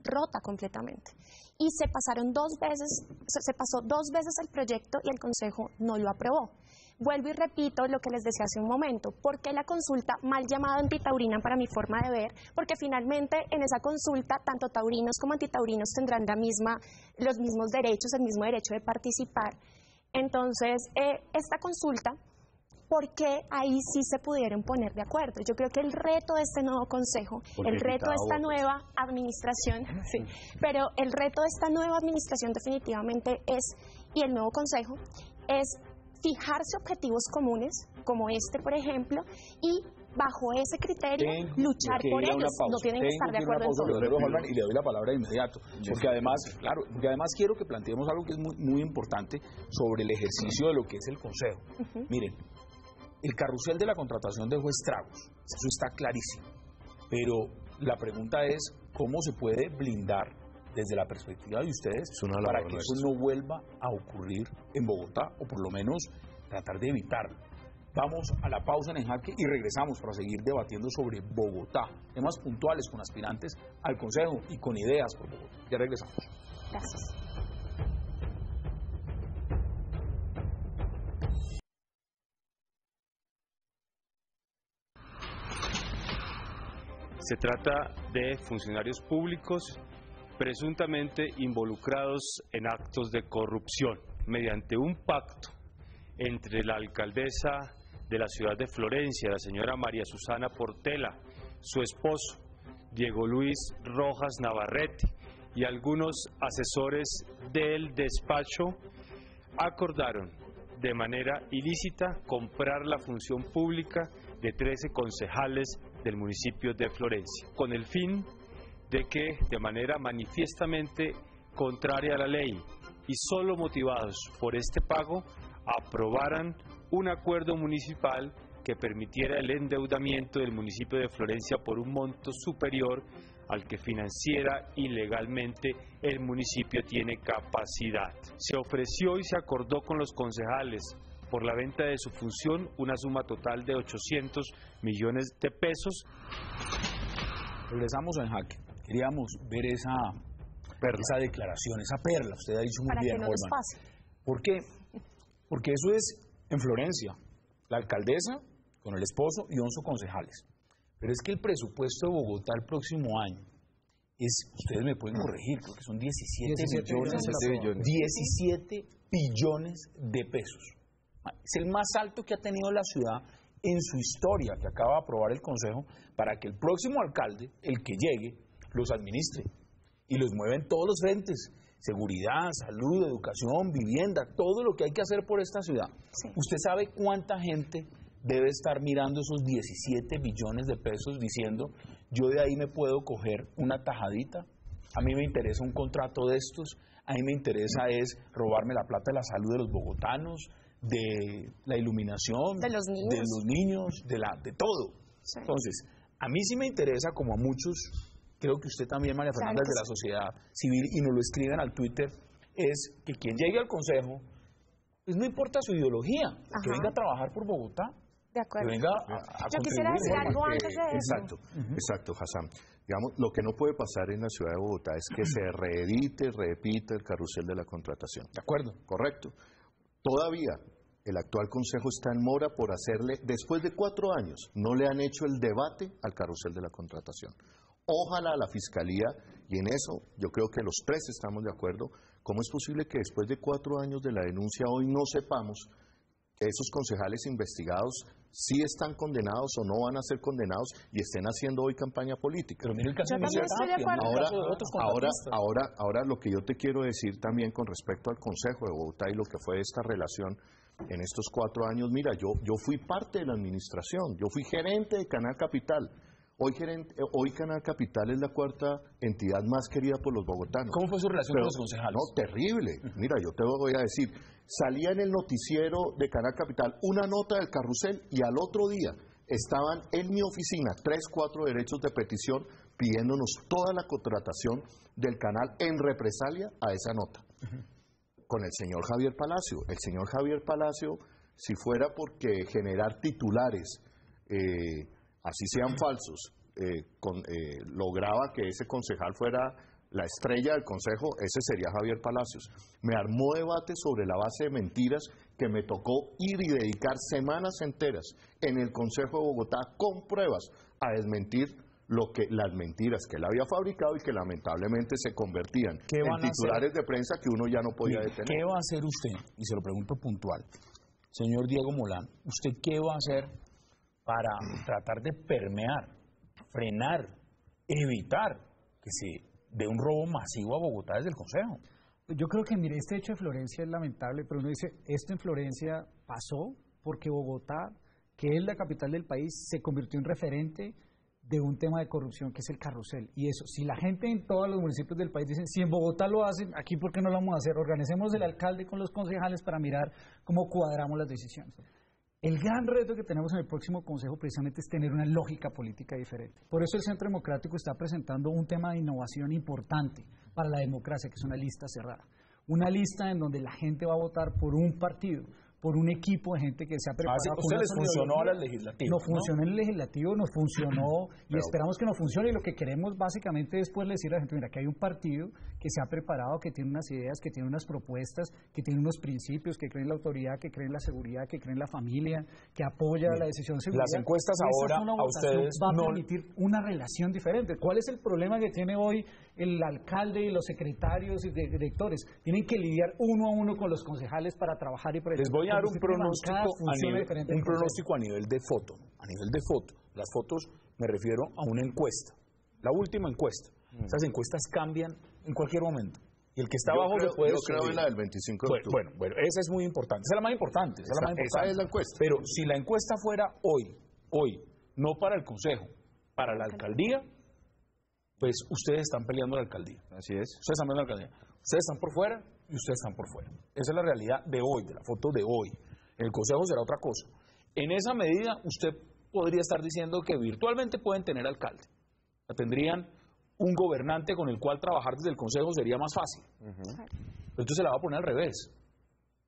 [SPEAKER 3] rota completamente. Y se pasó dos veces el proyecto y el Consejo no lo aprobó. Vuelvo y repito lo que les decía hace un momento. ¿Por qué la consulta mal llamada antitaurina para mi forma de ver? Porque finalmente en esa consulta tanto taurinos como antitaurinos tendrán los mismos derechos, el mismo derecho de participar. Entonces, esta consulta, porque ahí sí se pudieron poner de acuerdo. Yo creo que el reto de este nuevo consejo, el reto de esta nueva administración, pero el reto de esta nueva administración definitivamente y el nuevo consejo, es fijarse objetivos comunes, como este, por ejemplo, y bajo ese criterio luchar por ellos. No tienen que estar de acuerdo en todo.
[SPEAKER 1] Y le doy la palabra de inmediato, porque además quiero que planteemos algo que es muy, muy importante sobre el ejercicio de lo que es el consejo. Miren, el carrusel de la contratación dejó estragos, eso está clarísimo, pero la pregunta es cómo se puede blindar desde la perspectiva de ustedes para que eso no vuelva a ocurrir en Bogotá, o por lo menos tratar de evitarlo. Vamos a la pausa en Jaque y regresamos para seguir debatiendo sobre Bogotá, temas puntuales con aspirantes al Consejo y con ideas por Bogotá. Ya regresamos.
[SPEAKER 3] Gracias.
[SPEAKER 6] Se trata de funcionarios públicos presuntamente involucrados en actos de corrupción mediante un pacto entre la alcaldesa de la ciudad de Florencia, la señora María Susana Portela, su esposo, Diego Luis Rojas Navarrete, y algunos asesores del despacho acordaron de manera ilícita comprar la función pública de 13 concejales del municipio de Florencia, con el fin de que, de manera manifiestamente contraria a la ley y solo motivados por este pago, aprobaran un acuerdo municipal que permitiera el endeudamiento del municipio de Florencia por un monto superior al que financiera ilegalmente el municipio tiene capacidad. Se ofreció y se acordó con los concejales por la venta de su función una suma total de 800 millones de pesos.
[SPEAKER 1] Regresamos en Jaque. Queríamos ver esa declaración, esa perla. Usted ha dicho muy
[SPEAKER 3] para
[SPEAKER 1] bien,
[SPEAKER 3] que no nos pase.
[SPEAKER 1] ¿Por qué? Porque eso es en Florencia, la alcaldesa con el esposo y 11 concejales. Pero es que el presupuesto de Bogotá el próximo año ustedes me pueden corregir, creo que son 17 billones de pesos. Es el más alto que ha tenido la ciudad en su historia que acaba de aprobar el Consejo para que el próximo alcalde, el que llegue, los administre y los mueve en todos los frentes: seguridad, salud, educación, vivienda, todo lo que hay que hacer por esta ciudad.
[SPEAKER 3] Sí.
[SPEAKER 1] ¿Usted sabe cuánta gente debe estar mirando esos 17 billones de pesos diciendo, yo de ahí me puedo coger una tajadita? A mí me interesa un contrato de estos, a mí me interesa es robarme la plata de la salud de los bogotanos, de la iluminación,
[SPEAKER 3] De los niños.
[SPEAKER 1] de todo.
[SPEAKER 3] Sí.
[SPEAKER 1] Entonces, a mí sí me interesa, como a muchos, creo que usted también, María Fernanda,
[SPEAKER 3] Claro que
[SPEAKER 1] de la sociedad civil, y nos lo escriben al Twitter, es que quien llegue al Consejo, pues no importa su ideología, que
[SPEAKER 3] Ajá.
[SPEAKER 1] venga a trabajar por Bogotá,
[SPEAKER 3] De
[SPEAKER 1] que
[SPEAKER 3] acuerdo.
[SPEAKER 1] venga a
[SPEAKER 3] Yo quisiera
[SPEAKER 1] contribuir.
[SPEAKER 3] decir algo antes de eso.
[SPEAKER 4] Exacto, exacto, Hassan. Digamos, lo que no puede pasar en la ciudad de Bogotá es que se reedite, repita el carrusel de la contratación.
[SPEAKER 1] De acuerdo.
[SPEAKER 4] Correcto. Todavía el actual Consejo está en mora por hacerle, después de 4 años, no le han hecho el debate al carrusel de la contratación. Ojalá la Fiscalía, y en eso yo creo que los tres estamos de acuerdo, ¿cómo es posible que después de 4 años de la denuncia hoy no sepamos que esos concejales investigados sí están condenados o no van a ser condenados y estén haciendo hoy campaña política?
[SPEAKER 1] Pero mire el caso
[SPEAKER 3] Yo
[SPEAKER 1] de
[SPEAKER 3] también
[SPEAKER 1] Michelle
[SPEAKER 3] estoy de
[SPEAKER 1] Tapia,
[SPEAKER 3] acuerdo.
[SPEAKER 1] mire el caso de otros contratistas.
[SPEAKER 4] ahora lo que yo te quiero decir también con respecto al Consejo de Bogotá y lo que fue esta relación en estos 4 años, mira, yo fui parte de la administración, yo fui gerente de Canal Capital. Hoy Canal Capital es la 4ª entidad más querida por los bogotanos.
[SPEAKER 1] ¿Cómo fue su relación con los concejales?
[SPEAKER 4] No, terrible. Mira, yo te voy a decir, salía en el noticiero de Canal Capital una nota del carrusel y al otro día estaban en mi oficina 3, 4 derechos de petición pidiéndonos toda la contratación del canal en represalia a esa nota. Con el señor Javier Palacio. El señor Javier Palacio, si fuera porque generar titulares, así sean falsos, lograba que ese concejal fuera la estrella del Consejo, ese sería Javier Palacios. Me armó debate sobre la base de mentiras que me tocó ir y dedicar semanas enteras en el Consejo de Bogotá con pruebas a desmentir las mentiras que él había fabricado y que lamentablemente se convertían en titulares de prensa que uno ya no podía detener.
[SPEAKER 1] ¿Qué va a hacer usted? Y se lo pregunto puntual. Señor Diego Molán, ¿usted qué va a hacer para tratar de permear, frenar, evitar que se dé un robo masivo a Bogotá desde el Consejo?
[SPEAKER 2] Yo creo que, mire, este hecho de Florencia es lamentable, pero uno dice, esto en Florencia pasó porque Bogotá, que es la capital del país, se convirtió en referente de un tema de corrupción que es el carrusel. Y eso, si la gente en todos los municipios del país dicen, si en Bogotá lo hacen, aquí ¿por qué no lo vamos a hacer? Organicemos el alcalde con los concejales para mirar cómo cuadramos las decisiones. El gran reto que tenemos en el próximo Consejo precisamente es tener una lógica política diferente. Por eso el Centro Democrático está presentando un tema de innovación importante para la democracia, que es una lista cerrada. Una lista en donde la gente va a votar por un partido, por un equipo de gente que se ha preparado.
[SPEAKER 1] ¿A usted les funcionó ahora el legislativo?
[SPEAKER 2] Nos funcionó en el legislativo, nos funcionó y
[SPEAKER 4] Pero
[SPEAKER 2] esperamos que nos funcione. Y lo que queremos básicamente es poderle decir a la gente, mira, que hay un partido que se ha preparado, que tiene unas ideas, que tiene unas propuestas, que tiene unos principios, que cree en la autoridad, que cree en la seguridad, que cree en la familia, que apoya la decisión de seguridad.
[SPEAKER 1] Las encuestas ahora a ustedes
[SPEAKER 2] va a
[SPEAKER 1] no
[SPEAKER 2] permitir una relación diferente. ¿Cuál es el problema que tiene hoy el alcalde y los secretarios y directores? Tienen que lidiar uno a uno con los concejales para trabajar y para...
[SPEAKER 1] Les voy a dar un
[SPEAKER 2] Este tema,
[SPEAKER 1] pronóstico
[SPEAKER 2] cada
[SPEAKER 1] a
[SPEAKER 2] funciona
[SPEAKER 1] nivel,
[SPEAKER 2] diferente
[SPEAKER 1] un
[SPEAKER 2] el Consejo.
[SPEAKER 1] pronóstico a nivel de foto. A nivel de foto. Las fotos me refiero a una encuesta. La última encuesta. Esas encuestas cambian en cualquier momento. Y el que está abajo se puede
[SPEAKER 4] yo creo
[SPEAKER 1] subir.
[SPEAKER 4] en la del 25 de octubre.
[SPEAKER 1] Bueno, esa es muy importante. Esa es la más importante.
[SPEAKER 4] Esa es la encuesta.
[SPEAKER 1] Pero si la encuesta fuera hoy, no para el Consejo, para la alcaldía, pues ustedes están peleando la alcaldía.
[SPEAKER 5] Así es.
[SPEAKER 1] Ustedes están peleando la alcaldía. Ustedes están por fuera y ustedes están por fuera. Esa es la realidad de hoy, de la foto de hoy. En el Consejo será otra cosa. En esa medida, usted podría estar diciendo que virtualmente pueden tener alcalde. O sea, tendrían un gobernante con el cual trabajar desde el Consejo sería más fácil. Pero entonces se la va a poner al revés.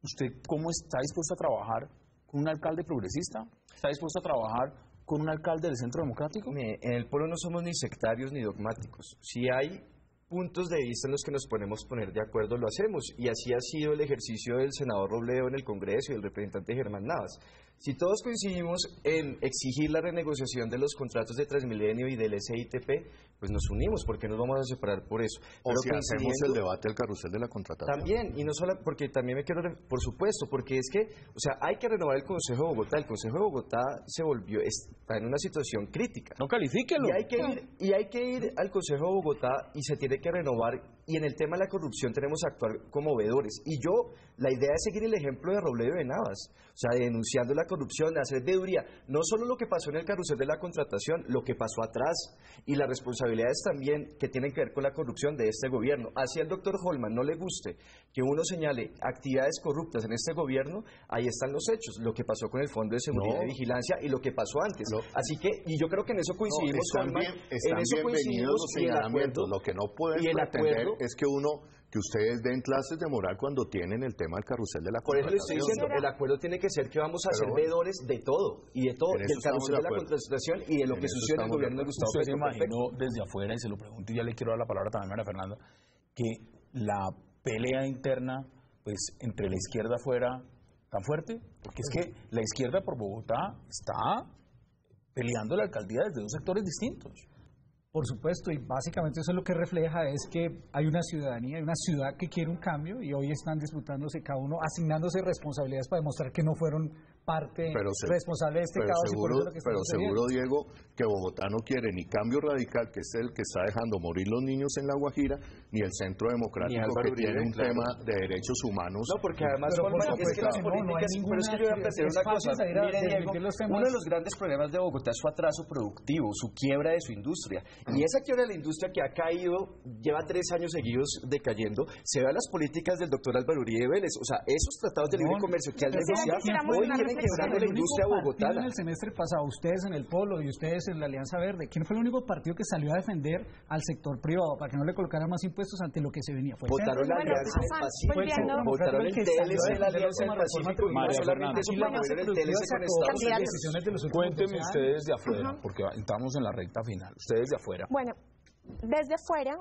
[SPEAKER 1] ¿Usted cómo está dispuesto a trabajar con un alcalde progresista? ¿Está dispuesto a trabajar con un alcalde del Centro Democrático?
[SPEAKER 5] En el pueblo no somos ni sectarios ni dogmáticos. Si hay puntos de vista en los que nos podemos poner de acuerdo, lo hacemos. Y así ha sido el ejercicio del senador Robledo en el Congreso y el representante Germán Navas. Si todos coincidimos en exigir la renegociación de los contratos de Transmilenio y del SITP, pues nos unimos, porque nos vamos a separar por eso.
[SPEAKER 4] O si hacemos el debate del carrusel de la contratación.
[SPEAKER 5] También, y no solo, porque también me quiero, por supuesto, porque es que, o sea, hay que renovar el Consejo de Bogotá. El Consejo de Bogotá está en una situación crítica.
[SPEAKER 1] No califíquelo.
[SPEAKER 5] Y hay que ir al Consejo de Bogotá y se tiene que renovar. Y en el tema de la corrupción tenemos que actuar como veedores. Y la idea es seguir el ejemplo de Robledo y de Navas, o sea, denunciando la corrupción, de hacer veeduría, no solo lo que pasó en el carrusel de la contratación, lo que pasó atrás y las responsabilidades también que tienen que ver con la corrupción de este gobierno. Así al doctor Holman no le guste que uno señale actividades corruptas en este gobierno, ahí están los hechos, lo que pasó con el Fondo de Seguridad y Vigilancia y lo que pasó antes. Así que, y yo creo que en eso coincidimos,
[SPEAKER 4] Holman, están bienvenidos los señalamientos, lo que no pueden pretender es que ustedes den clases de moral cuando tienen el tema del carrusel de la contratación.
[SPEAKER 5] Por eso le estoy diciendo, el acuerdo tiene que ser que vamos a ser veedores de todo, y de todo, del carrusel de la contratación y de lo que sucede en el gobierno de Gustavo Petro.
[SPEAKER 1] Usted se imaginó desde afuera, y se lo pregunto y ya le quiero dar la palabra también a María Fernanda, que la pelea interna, pues, entre la izquierda fuera tan fuerte, porque es que la izquierda por Bogotá está peleando la alcaldía desde dos sectores distintos.
[SPEAKER 2] Por supuesto, y básicamente eso es lo que refleja es que hay una ciudadanía, hay una ciudad que quiere un cambio y hoy están disputándose cada uno, asignándose responsabilidades para demostrar que no fueron parte responsable de este caos.
[SPEAKER 4] Pero seguro, Diego, que Bogotá no quiere ni cambio radical, que es el que está dejando morir los niños en La Guajira, ni el Centro Democrático, que tiene un tema de derechos humanos.
[SPEAKER 5] No, porque además, es que las políticas, pero es que yo voy a plantear una cosa. Mire, Diego, uno de los grandes problemas de Bogotá es su atraso productivo, su quiebra de su industria. Y esa quiebra de la industria que ha caído, lleva 3 años seguidos decayendo, se ve a las políticas del doctor Álvaro Uribe Vélez. O sea, esos tratados de libre comercio que él decía, hoy vienen quebrando la industria bogotana.
[SPEAKER 2] En el semestre pasado, ustedes en el Polo y ustedes en la Alianza Verde, ¿quién fue el único partido que salió a defender al sector privado para que no le colocaran más impuestos ante lo que se venía?
[SPEAKER 5] Votaron la Alianza del Pacífico, votaron el TLC de la Alianza del Pacífico, y no solamente eso, para mover el TLC con Estados Unidos.
[SPEAKER 1] Cuéntenme ustedes de afuera, porque estamos en la recta final, ustedes de afuera.
[SPEAKER 3] Bueno, desde afuera,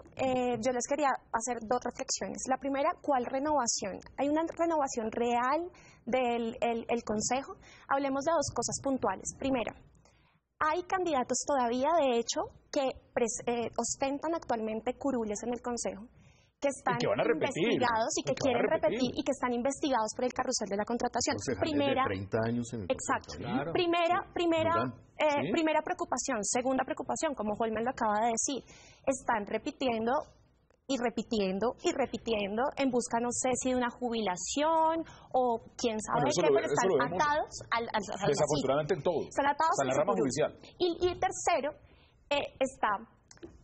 [SPEAKER 3] yo les quería hacer 2 reflexiones. La primera, ¿cuál renovación? ¿Hay una renovación real del Consejo? Hablemos de 2 cosas puntuales. Primero, hay candidatos todavía, de hecho, que ostentan actualmente curules en el Consejo, que están investigados y que quieren repetir y que están investigados por el carrusel de la contratación.
[SPEAKER 4] Primera, de 30 años en el
[SPEAKER 3] exacto. Claro. Primera preocupación. Segunda preocupación, como Holman lo acaba de decir, están repitiendo y repitiendo y repitiendo en busca, no sé si de una jubilación o quién sabe qué, pero están atados al
[SPEAKER 1] desafortunadamente en todo.
[SPEAKER 3] Están atados
[SPEAKER 1] a la rama judicial.
[SPEAKER 3] Y tercero, está...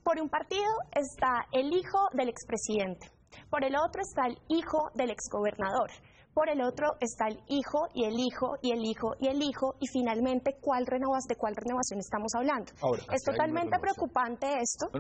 [SPEAKER 3] Por un partido está el hijo del expresidente, por el otro está el hijo del exgobernador, por el otro está el hijo y el hijo y el hijo y el hijo, y finalmente, ¿de cuál renovación estamos hablando?
[SPEAKER 1] Ahora,
[SPEAKER 3] es totalmente preocupante esto.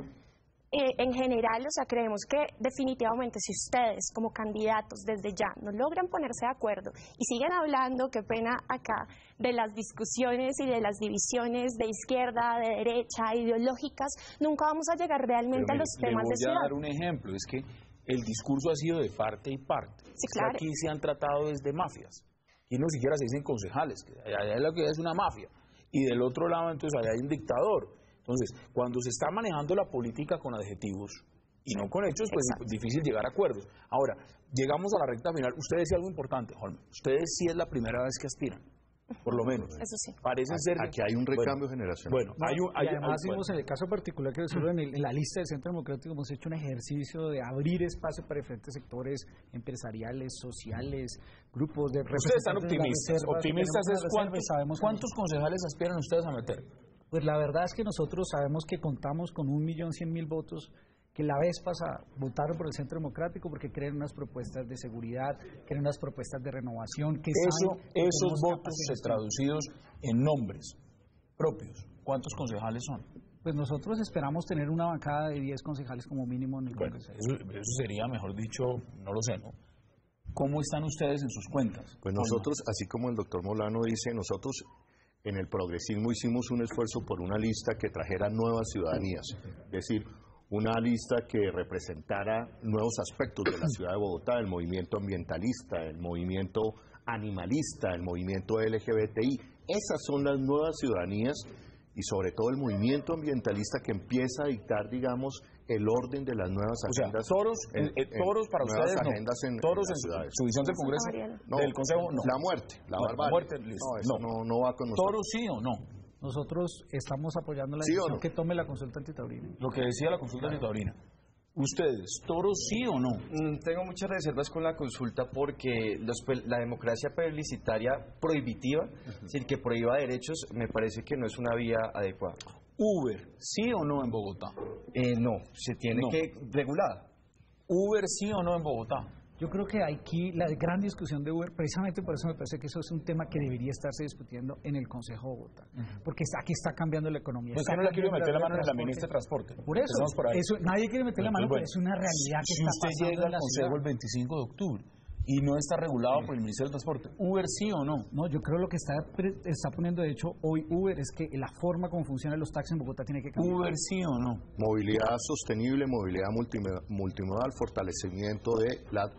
[SPEAKER 3] En general, o sea, creemos que definitivamente si ustedes como candidatos desde ya no logran ponerse de acuerdo y siguen hablando, qué pena acá, de las discusiones y de las divisiones de izquierda, de derecha, ideológicas, nunca vamos a llegar realmente a los temas de ciudad.
[SPEAKER 1] Le voy a dar un ejemplo, es que el discurso ha sido de parte y parte.
[SPEAKER 3] Sí, claro.
[SPEAKER 1] Aquí se han tratado desde mafias, y no siquiera se dicen concejales, que allá es lo que es una mafia, y del otro lado entonces allá hay un dictador. Entonces, cuando se está manejando la política con adjetivos y no con hechos, pues es difícil llegar a acuerdos. Ahora, llegamos a la recta final. Usted decía algo importante, Holman. Ustedes sí es la primera vez que aspiran, por lo menos.
[SPEAKER 3] Eso sí.
[SPEAKER 1] Parece ser...
[SPEAKER 4] Aquí hay un recambio generacional.
[SPEAKER 2] Bueno, además hicimos en el caso particular que nosotros en la lista del Centro Democrático hemos hecho un ejercicio de abrir espacio para diferentes sectores empresariales, sociales, grupos de...
[SPEAKER 1] Ustedes están optimistas. Optimistas es ¿cuántos concejales aspiran ustedes a meter?
[SPEAKER 2] Pues la verdad es que nosotros sabemos que contamos con 1.100.000 votos que la vez pasada votaron por el Centro Democrático porque creen unas propuestas de seguridad, creen unas propuestas de renovación. Que
[SPEAKER 1] esos votos traducidos en nombres propios, ¿cuántos concejales son?
[SPEAKER 2] Pues nosotros esperamos tener una bancada de 10 concejales como mínimo en el Congreso.
[SPEAKER 1] Eso sería, mejor dicho, no lo sé, ¿no? ¿Cómo están ustedes en sus cuentas?
[SPEAKER 4] Pues nosotros, así como el doctor Molano dice, nosotros... En el progresismo hicimos un esfuerzo por una lista que trajera nuevas ciudadanías, es decir, una lista que representara nuevos aspectos de la ciudad de Bogotá, el movimiento ambientalista, el movimiento animalista, el movimiento LGBTI. Esas son las nuevas ciudadanías y sobre todo el movimiento ambientalista que empieza a dictar, digamos, el orden de las nuevas agendas.
[SPEAKER 1] Toros para ustedes
[SPEAKER 4] agendas
[SPEAKER 1] no.
[SPEAKER 4] en
[SPEAKER 1] Toros
[SPEAKER 4] las ciudades.
[SPEAKER 1] Su visión del Congreso, del Consejo, no.
[SPEAKER 4] La muerte, la barbarie.
[SPEAKER 1] La muerte, listo.
[SPEAKER 4] No, eso no va con nosotros.
[SPEAKER 1] ¿Toros sí o no?
[SPEAKER 2] Nosotros estamos apoyando la
[SPEAKER 4] ¿Sí o
[SPEAKER 2] decisión
[SPEAKER 4] no?
[SPEAKER 2] que tome la consulta antitaurina.
[SPEAKER 1] Lo que decía la consulta antitaurina. ¿Ustedes, toros sí o no?
[SPEAKER 5] Tengo muchas reservas con la consulta porque la democracia plebiscitaria prohibitiva, es decir, que prohíba derechos, me parece que no es una vía adecuada.
[SPEAKER 1] ¿Uber sí o no en Bogotá?
[SPEAKER 5] No, se tiene que regular.
[SPEAKER 1] ¿Uber sí o no en Bogotá?
[SPEAKER 2] Yo creo que aquí la gran discusión de Uber, precisamente por eso me parece que eso es un tema que debería estarse discutiendo en el Consejo de Bogotá, porque aquí está cambiando la economía.
[SPEAKER 1] Pues que no le quiero meter la mano en la ministra de Transporte.
[SPEAKER 2] Por eso, nadie quiere meter la mano, pero es una realidad que está pasando.
[SPEAKER 1] Si usted llega al Consejo el 25 de octubre y no está regulado por el Ministerio de Transporte, ¿Uber sí o no?
[SPEAKER 2] No, yo creo lo que está poniendo de hecho hoy Uber es que la forma como funcionan los taxis en Bogotá tiene que cambiar.
[SPEAKER 1] ¿Uber sí o no?
[SPEAKER 4] Movilidad sostenible, movilidad multimodal, fortalecimiento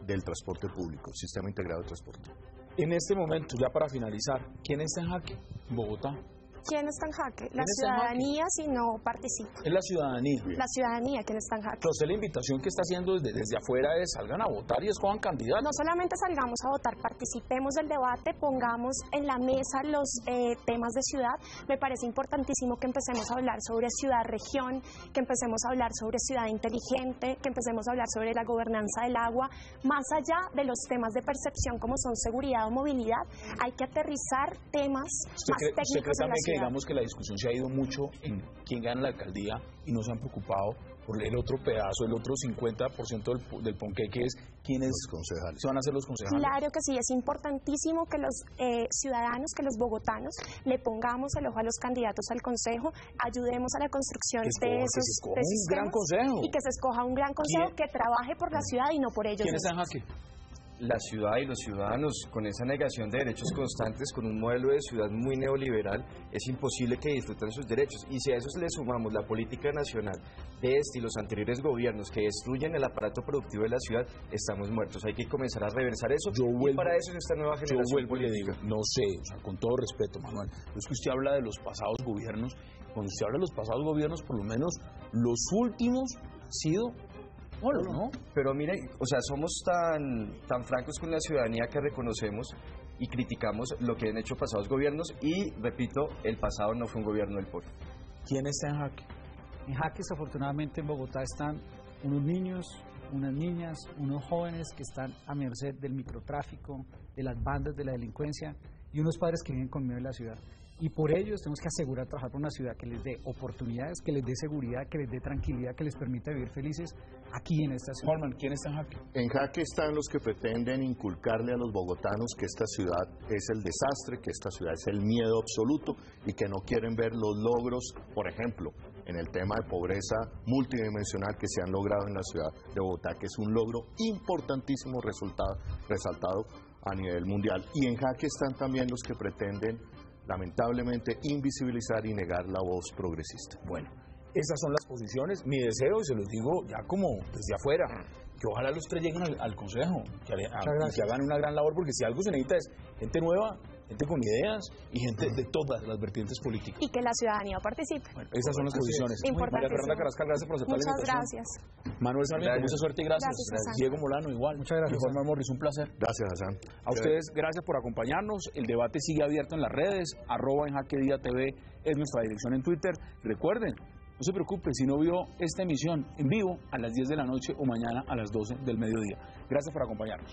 [SPEAKER 4] del transporte público, sistema integrado de transporte.
[SPEAKER 1] En este momento, ya para finalizar, ¿quién está en jaque en Bogotá?
[SPEAKER 3] ¿Quién está en jaque? La
[SPEAKER 1] ¿Quién está en
[SPEAKER 3] ciudadanía si no participa.
[SPEAKER 1] Es la ciudadanía.
[SPEAKER 3] La ciudadanía quien está en jaque.
[SPEAKER 1] Entonces la invitación que está haciendo desde afuera es salgan a votar y escojan candidatos.
[SPEAKER 3] No solamente salgamos a votar, participemos del debate, pongamos en la mesa los temas de ciudad. Me parece importantísimo que empecemos a hablar sobre ciudad-región, que empecemos a hablar sobre ciudad inteligente, que empecemos a hablar sobre la gobernanza del agua. Más allá de los temas de percepción como son seguridad o movilidad, hay que aterrizar temas más técnicos de la ciudad.
[SPEAKER 1] Digamos que la discusión se ha ido mucho en quién gana la alcaldía y no se han preocupado por el otro pedazo, el otro 50% del ponqué, que es quiénes
[SPEAKER 4] concejales
[SPEAKER 1] van a ser los concejales.
[SPEAKER 3] Claro que sí, es importantísimo que los ciudadanos, que los bogotanos le pongamos el ojo a los candidatos al consejo, ayudemos a la construcción de esos
[SPEAKER 1] un gran consejo
[SPEAKER 3] y que se escoja un gran consejo que trabaje por la ciudad y no por ellos.
[SPEAKER 1] ¿Quién está en jaque?
[SPEAKER 5] La ciudad y los ciudadanos, con esa negación de derechos constantes, con un modelo de ciudad muy neoliberal, es imposible que disfruten sus derechos. Y si a eso le sumamos la política nacional de este y los anteriores gobiernos que destruyen el aparato productivo de la ciudad, estamos muertos. Hay que comenzar a reversar eso y para eso es esta nueva generación política.
[SPEAKER 1] No sé, o sea, con todo respeto, Manuel, es que usted habla de los pasados gobiernos. Cuando usted habla de los pasados gobiernos, por lo menos los últimos han sido... ¿no?
[SPEAKER 5] Pero mire, o sea, somos tan francos con la ciudadanía que reconocemos y criticamos lo que han hecho pasados gobiernos y, repito, el pasado no fue un gobierno del pueblo.
[SPEAKER 1] ¿Quién está en jaque?
[SPEAKER 2] En jaque, desafortunadamente, en Bogotá están unos niños, unas niñas, unos jóvenes que están a merced del microtráfico, de las bandas de la delincuencia y unos padres que viven con miedo en la ciudad. Y por ello tenemos que asegurar trabajar por una ciudad que les dé oportunidades, que les dé seguridad, que les dé tranquilidad, que les permita vivir felices aquí en esta ciudad.
[SPEAKER 1] Holman, ¿quién está en jaque?
[SPEAKER 4] En jaque están los que pretenden inculcarle a los bogotanos que esta ciudad es el desastre, que esta ciudad es el miedo absoluto y que no quieren ver los logros, por ejemplo, en el tema de pobreza multidimensional que se han logrado en la ciudad de Bogotá, que es un logro importantísimo resaltado a nivel mundial. Y en jaque están también los que pretenden lamentablemente invisibilizar y negar la voz progresista.
[SPEAKER 1] Bueno, esas son las posiciones. Mi deseo, y se los digo ya como desde afuera, que ojalá los tres lleguen al consejo, que hagan una gran labor, porque si algo se necesita es gente nueva, gente con ideas y gente de todas las vertientes políticas.
[SPEAKER 3] Y que la ciudadanía participe.
[SPEAKER 1] Bueno, esas son las posiciones. María Fernanda Carrascal, gracias por aceptar la invitación.
[SPEAKER 3] Muchas gracias.
[SPEAKER 1] Manuel Sarmiento, mucha suerte y gracias.
[SPEAKER 3] Gracias.
[SPEAKER 1] Diego Molano, igual.
[SPEAKER 2] Muchas gracias.
[SPEAKER 1] Juan Morris, un placer.
[SPEAKER 4] Gracias, Hassan.
[SPEAKER 1] A ustedes, gracias por acompañarnos. El debate sigue abierto en las redes. @enjaquedía.tv es nuestra dirección en Twitter. Recuerden, no se preocupen si no vio esta emisión en vivo a las 10 de la noche o mañana a las 12 del mediodía. Gracias por acompañarnos.